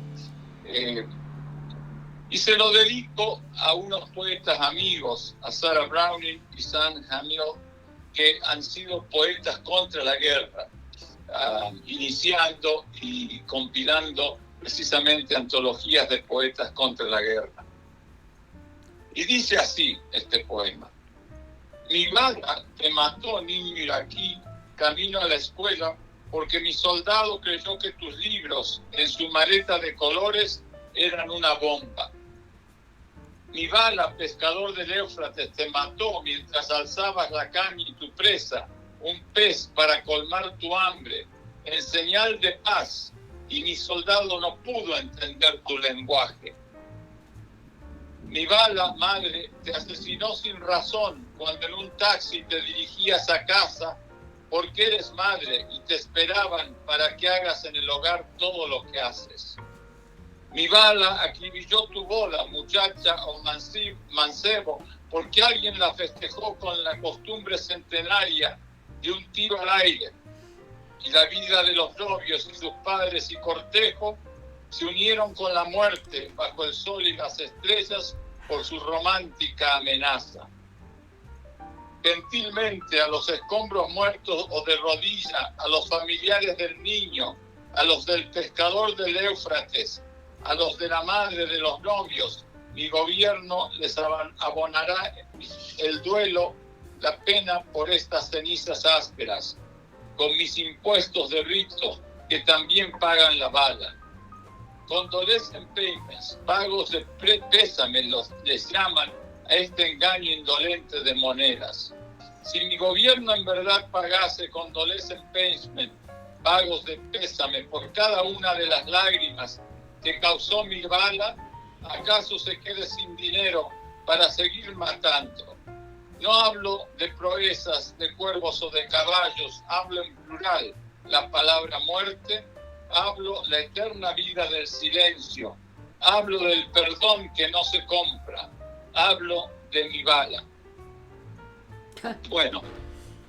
Y se lo dedico a unos poetas amigos, a Sarah Browning y Sam Hamill, que han sido poetas contra la guerra, iniciando y compilando precisamente antologías de poetas contra la guerra. Y dice así este poema: mi bala te mató, niño iraquí, camino a la escuela, porque mi soldado creyó que tus libros en su maleta de colores eran una bomba. Mi bala, pescador del Éufrates, te mató mientras alzabas la caña y tu presa, un pez para colmar tu hambre, en señal de paz, y mi soldado no pudo entender tu lenguaje. Mi bala, madre, te asesinó sin razón cuando en un taxi te dirigías a casa porque eres madre y te esperaban para que hagas en el hogar todo lo que haces. Mi bala acribilló tu boda, muchacha o mancebo, porque alguien la festejó con la costumbre centenaria de un tiro al aire. Y la vida de los novios y sus padres y cortejo se unieron con la muerte bajo el sol y las estrellas por su romántica amenaza. Gentilmente a los escombros muertos o de rodilla, a los familiares del niño, a los del pescador del Éufrates, a los de la madre de los novios, mi gobierno les abonará el duelo, la pena por estas cenizas ásperas, con mis impuestos de rito que también pagan la bala. Condolecen payments, pagos de pésame les llaman a este engaño indolente de monedas. Si mi gobierno en verdad pagase condolecen payment, pagos de pésame por cada una de las lágrimas que causó mi bala, ¿acaso se quede sin dinero para seguir matando? No hablo de proezas de cuervos o de caballos, hablo en plural, la palabra muerte, hablo la eterna vida del silencio, hablo del perdón que no se compra, hablo de mi bala. Bueno,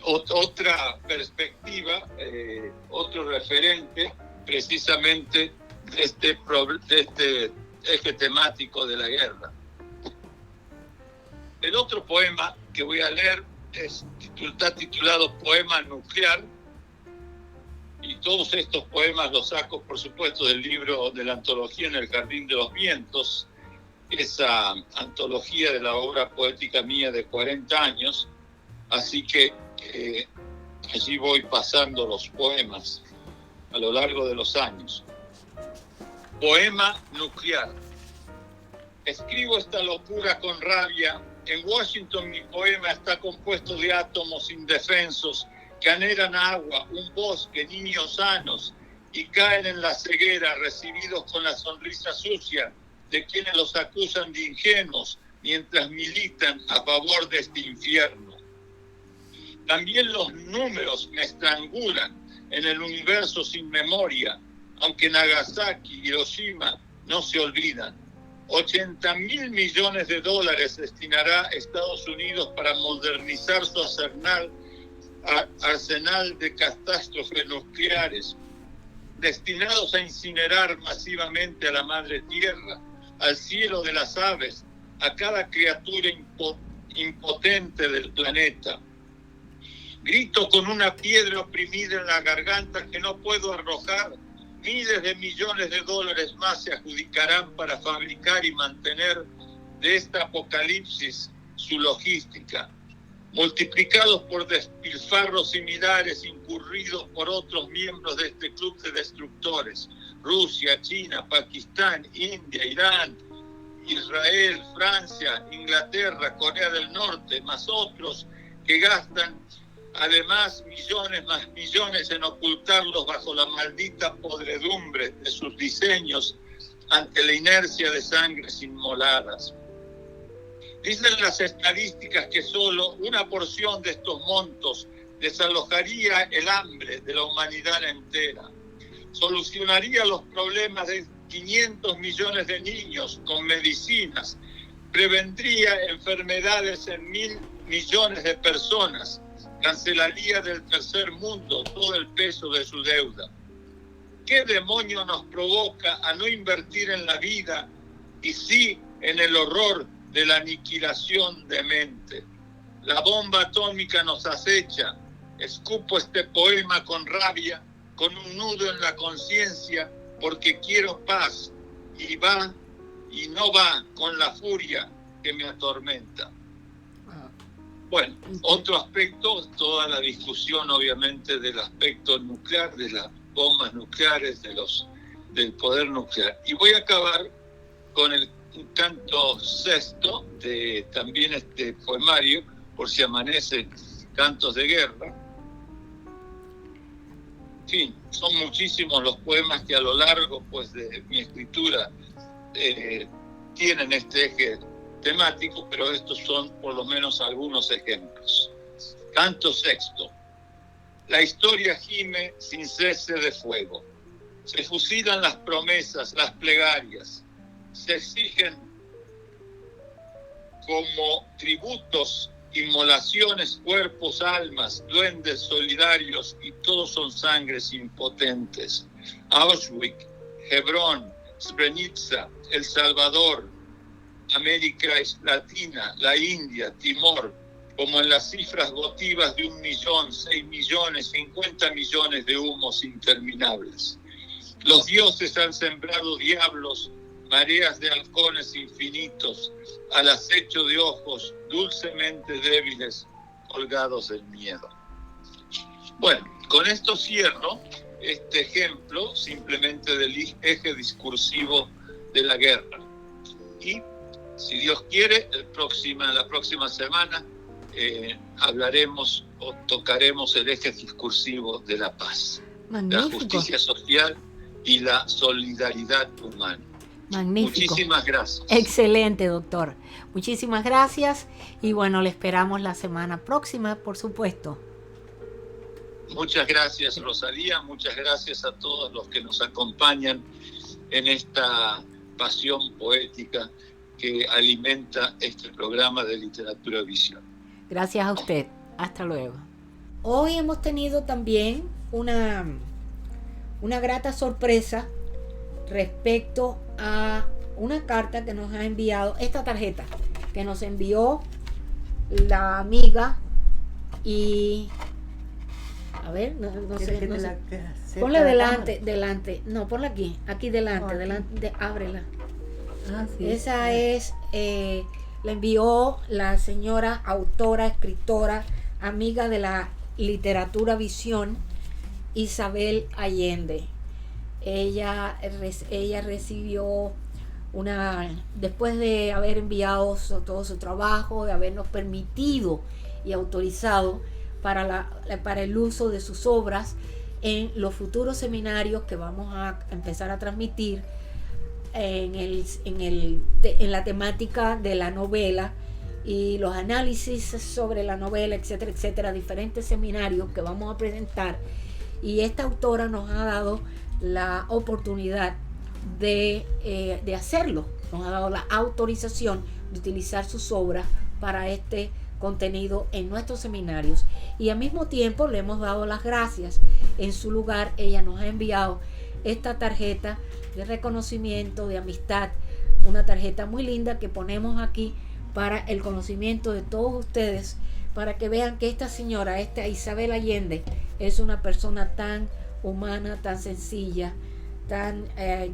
otra perspectiva, otro referente precisamente de este eje temático de la guerra. El otro poema que voy a leer está titulado Poema Nuclear, y todos estos poemas los saco, por supuesto, del libro de la antología En el Jardín de los Vientos, esa antología de la obra poética mía de 40 años, así que allí voy pasando los poemas a lo largo de los años. Poema Nuclear. Escribo esta locura con rabia. En Washington mi poema está compuesto de átomos indefensos que anhelan agua, un bosque, niños sanos, y caen en la ceguera recibidos con la sonrisa sucia de quienes los acusan de ingenuos mientras militan a favor de este infierno. También los números me estrangulan en el universo sin memoria, aunque Nagasaki y Hiroshima no se olvidan. 80.000 millones de dólares destinará Estados Unidos para modernizar su arsenal de catástrofes nucleares, destinados a incinerar masivamente a la madre tierra, al cielo de las aves, a cada criatura impotente del planeta. Grito con una piedra oprimida en la garganta que no puedo arrojar. Miles de millones de dólares más se adjudicarán para fabricar y mantener de esta apocalipsis su logística, multiplicados por despilfarros similares incurridos por otros miembros de este club de destructores: Rusia, China, Pakistán, India, Irán, Israel, Francia, Inglaterra, Corea del Norte, más otros que gastan además millones más millones en ocultarlos bajo la maldita podredumbre de sus diseños ante la inercia de sangres inmoladas. Dicen las estadísticas que solo una porción de estos montos desalojaría el hambre de la humanidad entera, solucionaría los problemas de 500 millones de niños con medicinas, prevendría enfermedades en 1.000 millones de personas, cancelaría del tercer mundo todo el peso de su deuda. ¿Qué demonio nos provoca a no invertir en la vida y sí en el horror de la aniquilación de mente? La bomba atómica nos acecha. Escupo este poema con rabia, con un nudo en la conciencia, porque quiero paz, y va y no va con la furia que me atormenta. Bueno, otro aspecto, toda la discusión obviamente del aspecto nuclear, de las bombas nucleares, del poder nuclear. Y voy a acabar con el canto sexto de también este poemario, Por si amanece, cantos de guerra. En fin, son muchísimos los poemas que a lo largo pues, de mi escritura tienen este eje temático, pero estos son por lo menos algunos ejemplos. Canto sexto. La historia gime sin cese de fuego. Se fusilan las promesas, las plegarias. Se exigen como tributos, inmolaciones, cuerpos, almas, duendes solidarios, y todos son sangres impotentes. Auschwitz, Hebrón, Srebrenica, El Salvador, América Latina, la India, Timor, como en las cifras votivas de 1 millón, 6 millones, 50 millones de humos interminables. Los dioses han sembrado diablos, mareas de halcones infinitos, al acecho de ojos dulcemente débiles, colgados del miedo. Bueno, con esto cierro este ejemplo simplemente del eje discursivo de la guerra. Y, si Dios quiere, la próxima semana hablaremos o tocaremos el eje discursivo de la paz, Magnífico. la justicia social y la solidaridad humana. Magnífico. Muchísimas gracias. Excelente, doctor. Muchísimas gracias y bueno, le esperamos la semana próxima, por supuesto. Muchas gracias, Rosalía. Muchas gracias a todos los que nos acompañan en esta pasión poética que alimenta este programa de Literatura Visión. Gracias a usted. Hasta luego. Hoy hemos tenido también una grata sorpresa respecto a una carta que nos ha enviado, esta tarjeta que nos envió la amiga y a ver, no sé. Ponla delante, no, ponla aquí delante, ábrela. Sí, Esa es, la envió la señora autora, escritora, amiga de la Literatura Visión, Isabel Allende. Ella recibió después de haber enviado todo su trabajo, de habernos permitido y autorizado para el uso de sus obras en los futuros seminarios que vamos a empezar a transmitir en la temática de la novela y los análisis sobre la novela, etcétera, etcétera, diferentes seminarios que vamos a presentar. Y esta autora nos ha dado la oportunidad de hacerlo, nos ha dado la autorización de utilizar sus obras para este contenido en nuestros seminarios, y al mismo tiempo le hemos dado las gracias. En su lugar, ella nos ha enviado esta tarjeta de reconocimiento, de amistad, una tarjeta muy linda que ponemos aquí para el conocimiento de todos ustedes, para que vean que esta señora, esta Isabel Allende, es una persona tan humana, tan sencilla, tan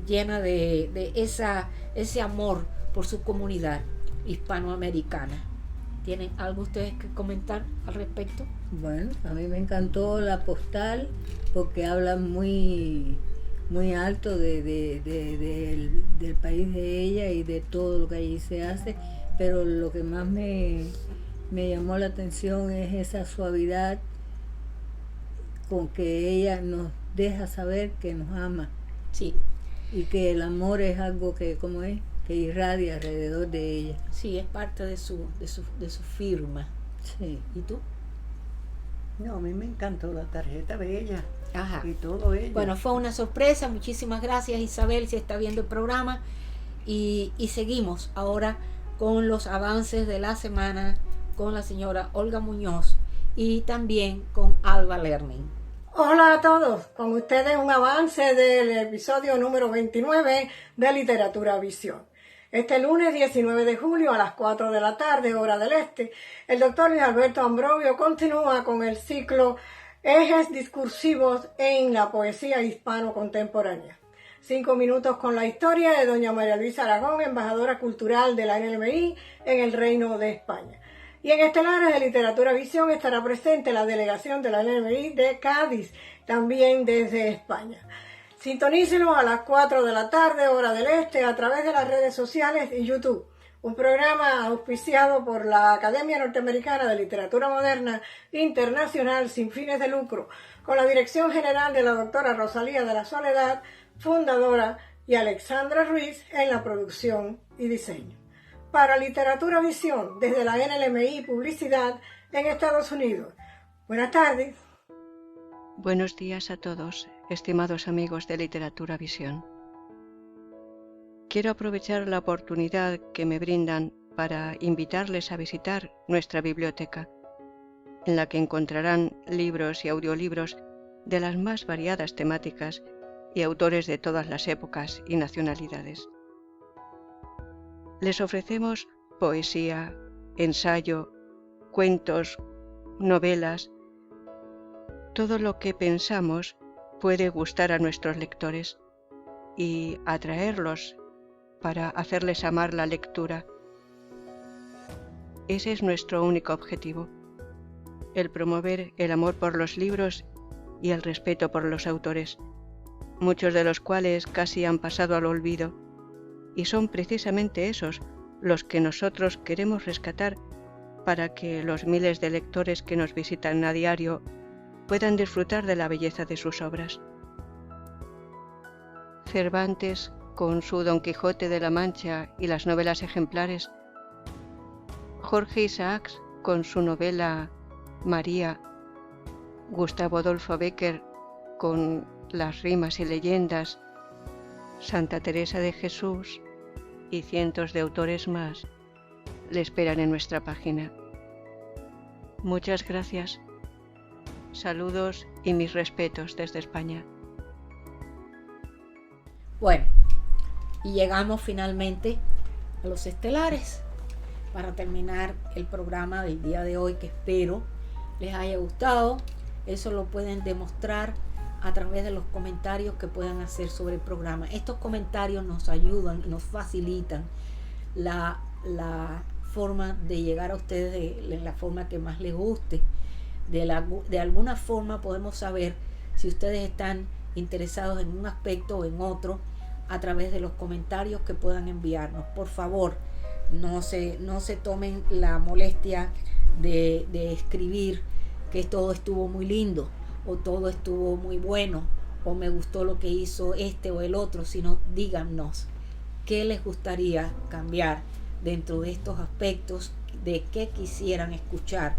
llena de ese amor por su comunidad hispanoamericana. ¿Tienen algo ustedes que comentar al respecto? Bueno, a mí me encantó la postal porque habla muy alto del país de ella y de todo lo que allí se hace, pero lo que más me llamó la atención es esa suavidad con que ella nos deja saber que nos ama. Sí. Y que el amor es algo que, ¿cómo es?, que irradia alrededor de ella. Sí, es parte de su firma. Sí. ¿Y tú? No, a mí me encantó la tarjeta bella. Ajá. Y todo ello. Bueno, fue una sorpresa. Muchísimas gracias, Isabel, si está viendo el programa. Y seguimos ahora con los avances de la semana con la señora Olga Muñoz y también con Alba Learning. Hola a todos, con ustedes un avance del episodio número 29 de Literatura Visión. Este lunes 19 de julio a las 4 de la tarde, hora del este, el doctor Luis Alberto Ambrogio continúa con el ciclo Ejes Discursivos en la Poesía Hispano Contemporánea. 5 minutos con la historia de doña María Luisa Aragón, embajadora cultural de la NMI en el Reino de España. Y en Estelares de Literatura Visión estará presente la delegación de la NMI de Cádiz, también desde España. Sintonícenos a las 4 de la tarde, hora del este, a través de las redes sociales y YouTube. un programa auspiciado por la Academia Norteamericana de Literatura Moderna Internacional sin fines de lucro, con la dirección general de la doctora Rosalía de la Soledad, fundadora, y Alexandra Ruiz en la producción y diseño. Para Literatura Visión, desde la NLMI Publicidad en Estados Unidos. Buenas tardes. Buenos días a todos, estimados amigos de Literatura Visión. Quiero aprovechar la oportunidad que me brindan para invitarles a visitar nuestra biblioteca, en la que encontrarán libros y audiolibros de las más variadas temáticas y autores de todas las épocas y nacionalidades. Les ofrecemos poesía, ensayo, cuentos, novelas, todo lo que pensamos puede gustar a nuestros lectores y atraerlos para hacerles amar la lectura. Ese es nuestro único objetivo, el promover el amor por los libros y el respeto por los autores, muchos de los cuales casi han pasado al olvido, y son precisamente esos los que nosotros queremos rescatar para que los miles de lectores que nos visitan a diario puedan disfrutar de la belleza de sus obras. Cervantes, con su Don Quijote de la Mancha y las novelas ejemplares, Jorge Isaacs, con su novela María, Gustavo Adolfo Bécquer, con las rimas y leyendas, Santa Teresa de Jesús y cientos de autores más le esperan en nuestra página. Muchas gracias. Saludos y mis respetos desde España. Bueno, y llegamos finalmente a los estelares para terminar el programa del día de hoy, que espero les haya gustado. Eso lo pueden demostrar a través de los comentarios que puedan hacer sobre el programa. Estos comentarios nos ayudan y nos facilitan la forma de llegar a ustedes de la forma que más les guste. De alguna forma podemos saber si ustedes están interesados en un aspecto o en otro a través de los comentarios que puedan enviarnos. Por favor, no se tomen la molestia de escribir que todo estuvo muy lindo, o todo estuvo muy bueno, o me gustó lo que hizo este o el otro, sino díganos qué les gustaría cambiar dentro de estos aspectos, de qué quisieran escuchar.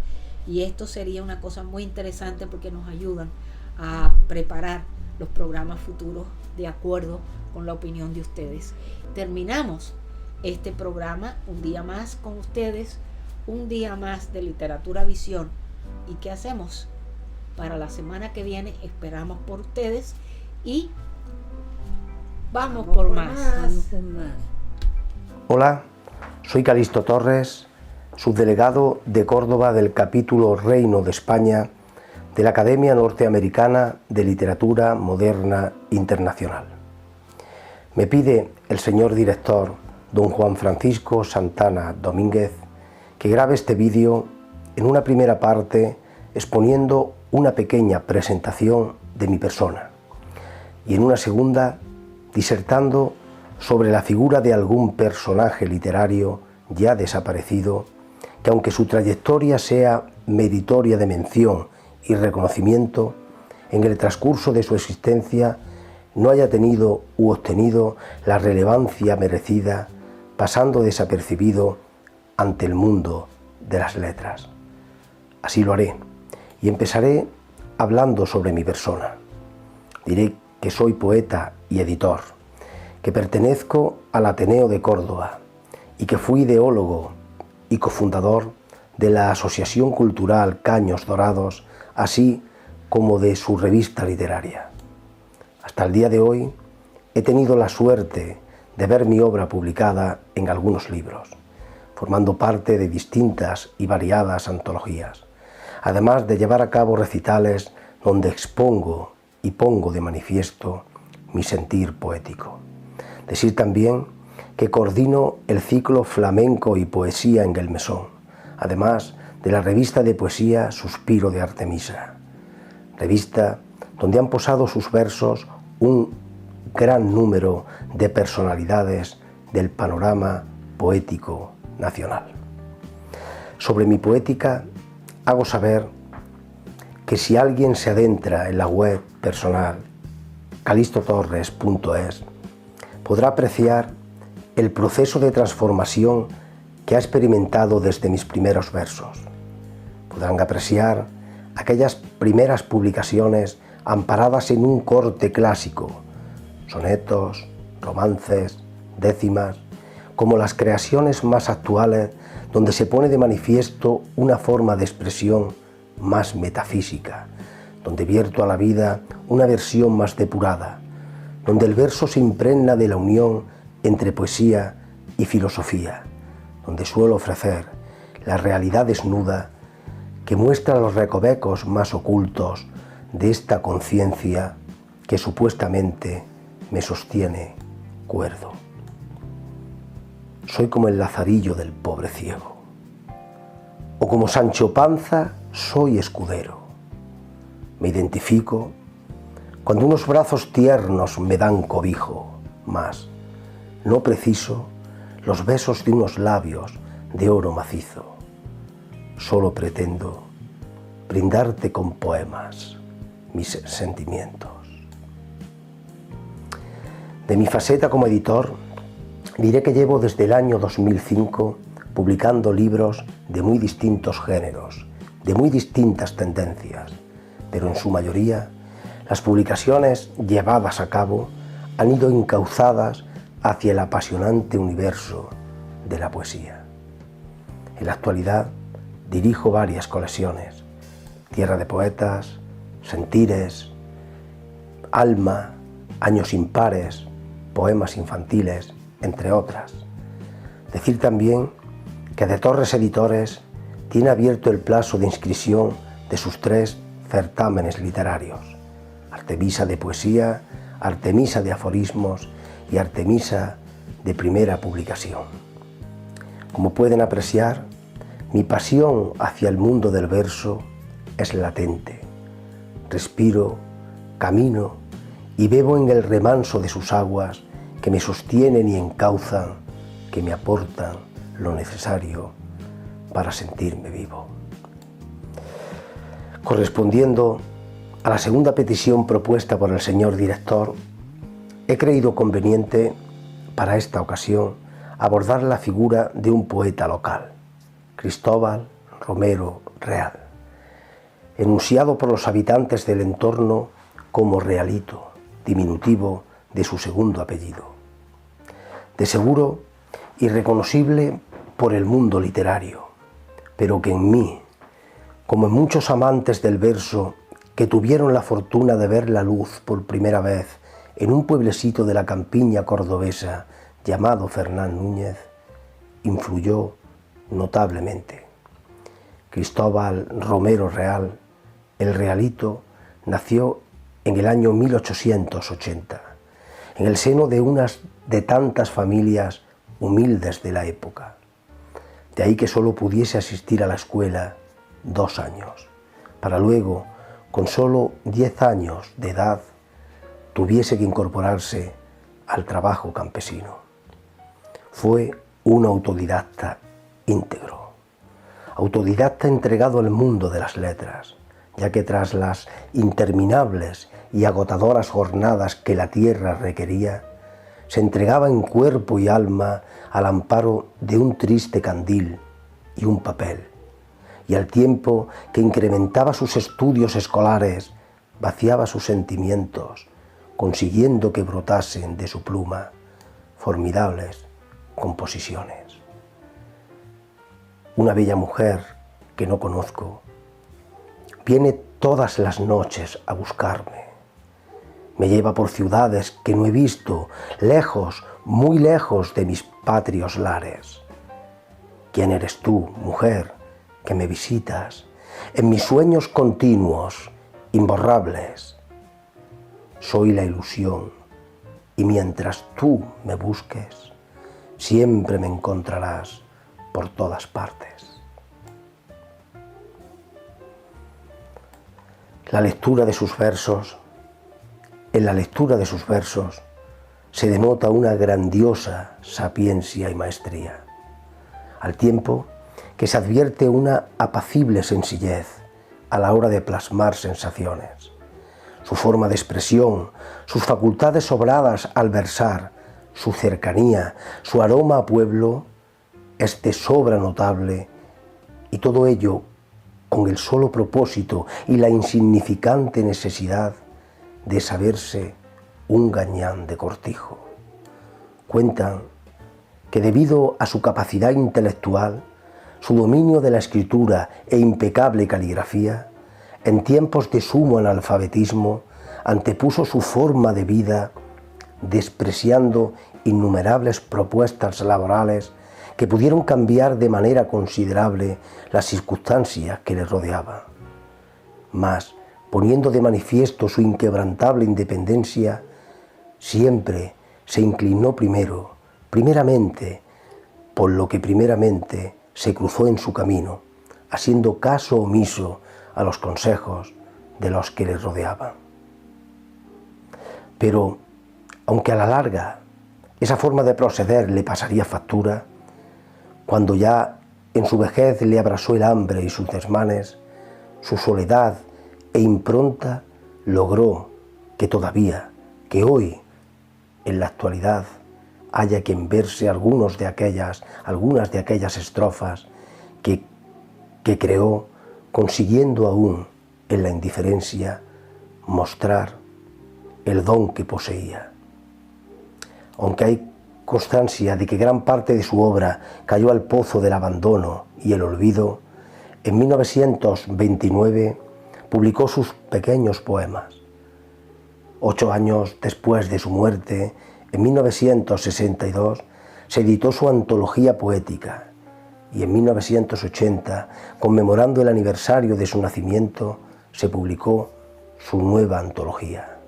Y esto sería una cosa muy interesante porque nos ayudan a preparar los programas futuros de acuerdo con la opinión de ustedes. Terminamos este programa un día más con ustedes, un día más de Literatura Visión. ¿Y qué hacemos? Para la semana que viene esperamos por ustedes y vamos por más. Hola, soy Calixto Torres, subdelegado de Córdoba del capítulo Reino de España de la Academia Norteamericana de Literatura Moderna Internacional. Me pide el señor director, don Juan Francisco Santana Domínguez, que grabe este vídeo en una primera parte exponiendo una pequeña presentación de mi persona y en una segunda disertando sobre la figura de algún personaje literario ya desaparecido que, aunque su trayectoria sea meritoria de mención y reconocimiento, en el transcurso de su existencia no haya tenido u obtenido la relevancia merecida, pasando desapercibido ante el mundo de las letras. Así lo haré, y empezaré hablando sobre mi persona. Diré que soy poeta y editor, que pertenezco al Ateneo de Córdoba y que fui ideólogo y cofundador de la Asociación Cultural Caños Dorados, así como de su revista literaria. Hasta el día de hoy he tenido la suerte de ver mi obra publicada en algunos libros, formando parte de distintas y variadas antologías, además de llevar a cabo recitales donde expongo y pongo de manifiesto mi sentir poético. Decir también que coordino el ciclo Flamenco y Poesía en el Mesón, además de la revista de poesía Suspiro de Artemisa, revista donde han posado sus versos un gran número de personalidades del panorama poético nacional. Sobre mi poética hago saber que si alguien se adentra en la web personal calistotorres.es podrá apreciar el proceso de transformación que ha experimentado desde mis primeros versos. Podrán apreciar aquellas primeras publicaciones amparadas en un corte clásico, sonetos, romances, décimas, como las creaciones más actuales donde se pone de manifiesto una forma de expresión más metafísica, donde vierto a la vida una versión más depurada, donde el verso se impregna de la unión entre poesía y filosofía, donde suelo ofrecer la realidad desnuda que muestra los recovecos más ocultos de esta conciencia que supuestamente me sostiene cuerdo. Soy como el lazarillo del pobre ciego, o como Sancho Panza soy escudero. Me identifico cuando unos brazos tiernos me dan cobijo, mas no preciso los besos de unos labios de oro macizo. Solo pretendo brindarte con poemas mis sentimientos. De mi faceta como editor, diré que llevo desde el año 2005 publicando libros de muy distintos géneros, de muy distintas tendencias, pero en su mayoría las publicaciones llevadas a cabo han ido encauzadas hacia el apasionante universo de la poesía. En la actualidad dirijo varias colecciones: Tierra de Poetas, Sentires, Alma, Años Impares, Poemas Infantiles, entre otras. Decir también que De Torres Editores tiene abierto el plazo de inscripción de sus 3 certámenes literarios: Artemisa de Poesía, Artemisa de Aforismos y Artemisa de Primera Publicación. Como pueden apreciar, mi pasión hacia el mundo del verso es latente. Respiro, camino y bebo en el remanso de sus aguas que me sostienen y encauzan, que me aportan lo necesario para sentirme vivo. Correspondiendo a la segunda petición propuesta por el señor director, he creído conveniente para esta ocasión abordar la figura de un poeta local, Cristóbal Romero Real, enunciado por los habitantes del entorno como Realito, diminutivo de su segundo apellido. De seguro irreconocible por el mundo literario, pero que en mí, como en muchos amantes del verso que tuvieron la fortuna de ver la luz por primera vez en un pueblecito de la campiña cordobesa llamado Fernán Núñez, influyó notablemente. Cristóbal Romero Real, el Realito, nació en el año 1880, en el seno de unas de tantas familias humildes de la época. De ahí que solo pudiese asistir a la escuela 2 años, para luego, con solo 10 años de edad, tuviese que incorporarse al trabajo campesino. Fue un autodidacta íntegro, autodidacta entregado al mundo de las letras, ya que tras las interminables y agotadoras jornadas que la tierra requería, se entregaba en cuerpo y alma al amparo de un triste candil y un papel, y al tiempo que incrementaba sus estudios escolares, vaciaba sus sentimientos, consiguiendo que brotasen de su pluma formidables composiciones. Una bella mujer que no conozco viene todas las noches a buscarme. Me lleva por ciudades que no he visto, lejos, muy lejos de mis patrios lares. ¿Quién eres tú, mujer, que me visitas en mis sueños continuos, imborrables? Soy la ilusión, y mientras tú me busques, siempre me encontrarás por todas partes. En la lectura de sus versos se denota una grandiosa sapiencia y maestría. al tiempo que se advierte una apacible sencillez a la hora de plasmar sensaciones. Su forma de expresión, sus facultades sobradas al versar, su cercanía, su aroma a pueblo, es de sobra notable, y todo ello con el solo propósito y la insignificante necesidad de saberse un gañán de cortijo. Cuentan que debido a su capacidad intelectual, su dominio de la escritura e impecable caligrafía, en tiempos de sumo analfabetismo, antepuso su forma de vida, despreciando innumerables propuestas laborales que pudieron cambiar de manera considerable las circunstancias que le rodeaban. Mas, poniendo de manifiesto su inquebrantable independencia, siempre se inclinó primeramente, por lo que primeramente se cruzó en su camino, haciendo caso omiso a los consejos de los que le rodeaban. Pero, aunque a la larga esa forma de proceder le pasaría factura, cuando ya en su vejez le abrazó el hambre y sus desmanes, su soledad e impronta logró que hoy, en la actualidad, haya quien verse algunas de aquellas estrofas que creó, consiguiendo aún en la indiferencia mostrar el don que poseía. Aunque hay constancia de que gran parte de su obra cayó al pozo del abandono y el olvido, en 1929 publicó sus pequeños poemas. 8 años después de su muerte, en 1962, se editó su antología poética y en 1980, conmemorando el aniversario de su nacimiento, se publicó su nueva antología.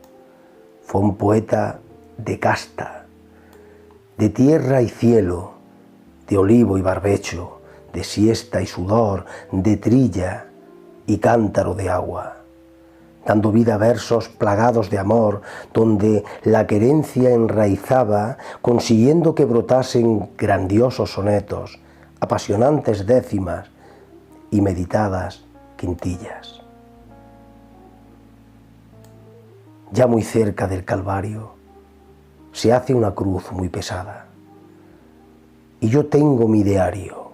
Fue un poeta de casta, de tierra y cielo, de olivo y barbecho, de siesta y sudor, de trilla y cántaro de agua, dando vida a versos plagados de amor, donde la querencia enraizaba, consiguiendo que brotasen grandiosos sonetos, apasionantes décimas y meditadas quintillas. Ya muy cerca del Calvario se hace una cruz muy pesada, y yo tengo mi ideario,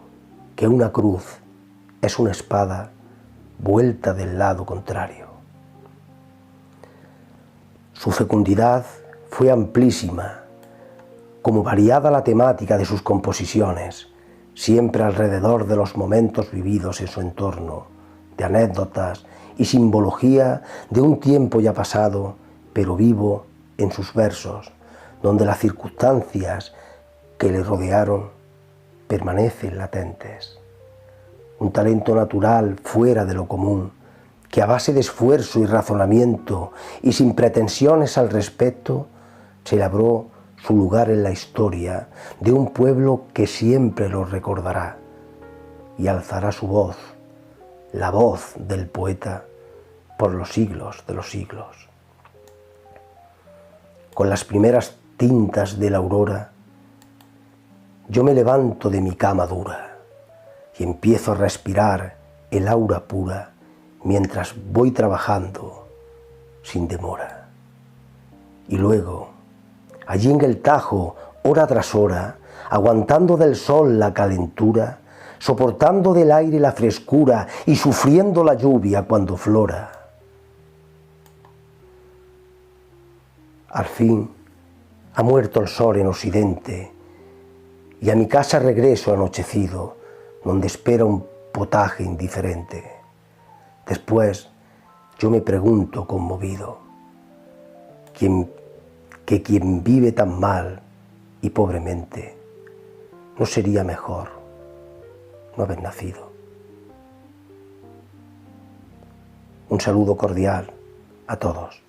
que una cruz es una espada vuelta del lado contrario. Su fecundidad fue amplísima, como variada la temática de sus composiciones, siempre alrededor de los momentos vividos en su entorno, de anécdotas y simbología de un tiempo ya pasado, pero vivo en sus versos, donde las circunstancias que le rodearon permanecen latentes. Un talento natural fuera de lo común, que a base de esfuerzo y razonamiento y sin pretensiones al respecto, se labró su lugar en la historia de un pueblo que siempre lo recordará y alzará su voz, la voz del poeta, por los siglos de los siglos. Con las primeras tintas de la aurora, yo me levanto de mi cama dura y empiezo a respirar el aura pura mientras voy trabajando sin demora. Y luego, allí en el Tajo, hora tras hora, aguantando del sol la calentura, soportando del aire la frescura y sufriendo la lluvia cuando flora. Al fin ha muerto el sol en occidente y a mi casa regreso anochecido, donde espera un potaje indiferente. Después yo me pregunto conmovido, quien vive tan mal y pobremente, ¿no sería mejor no haber nacido? Un saludo cordial a todos.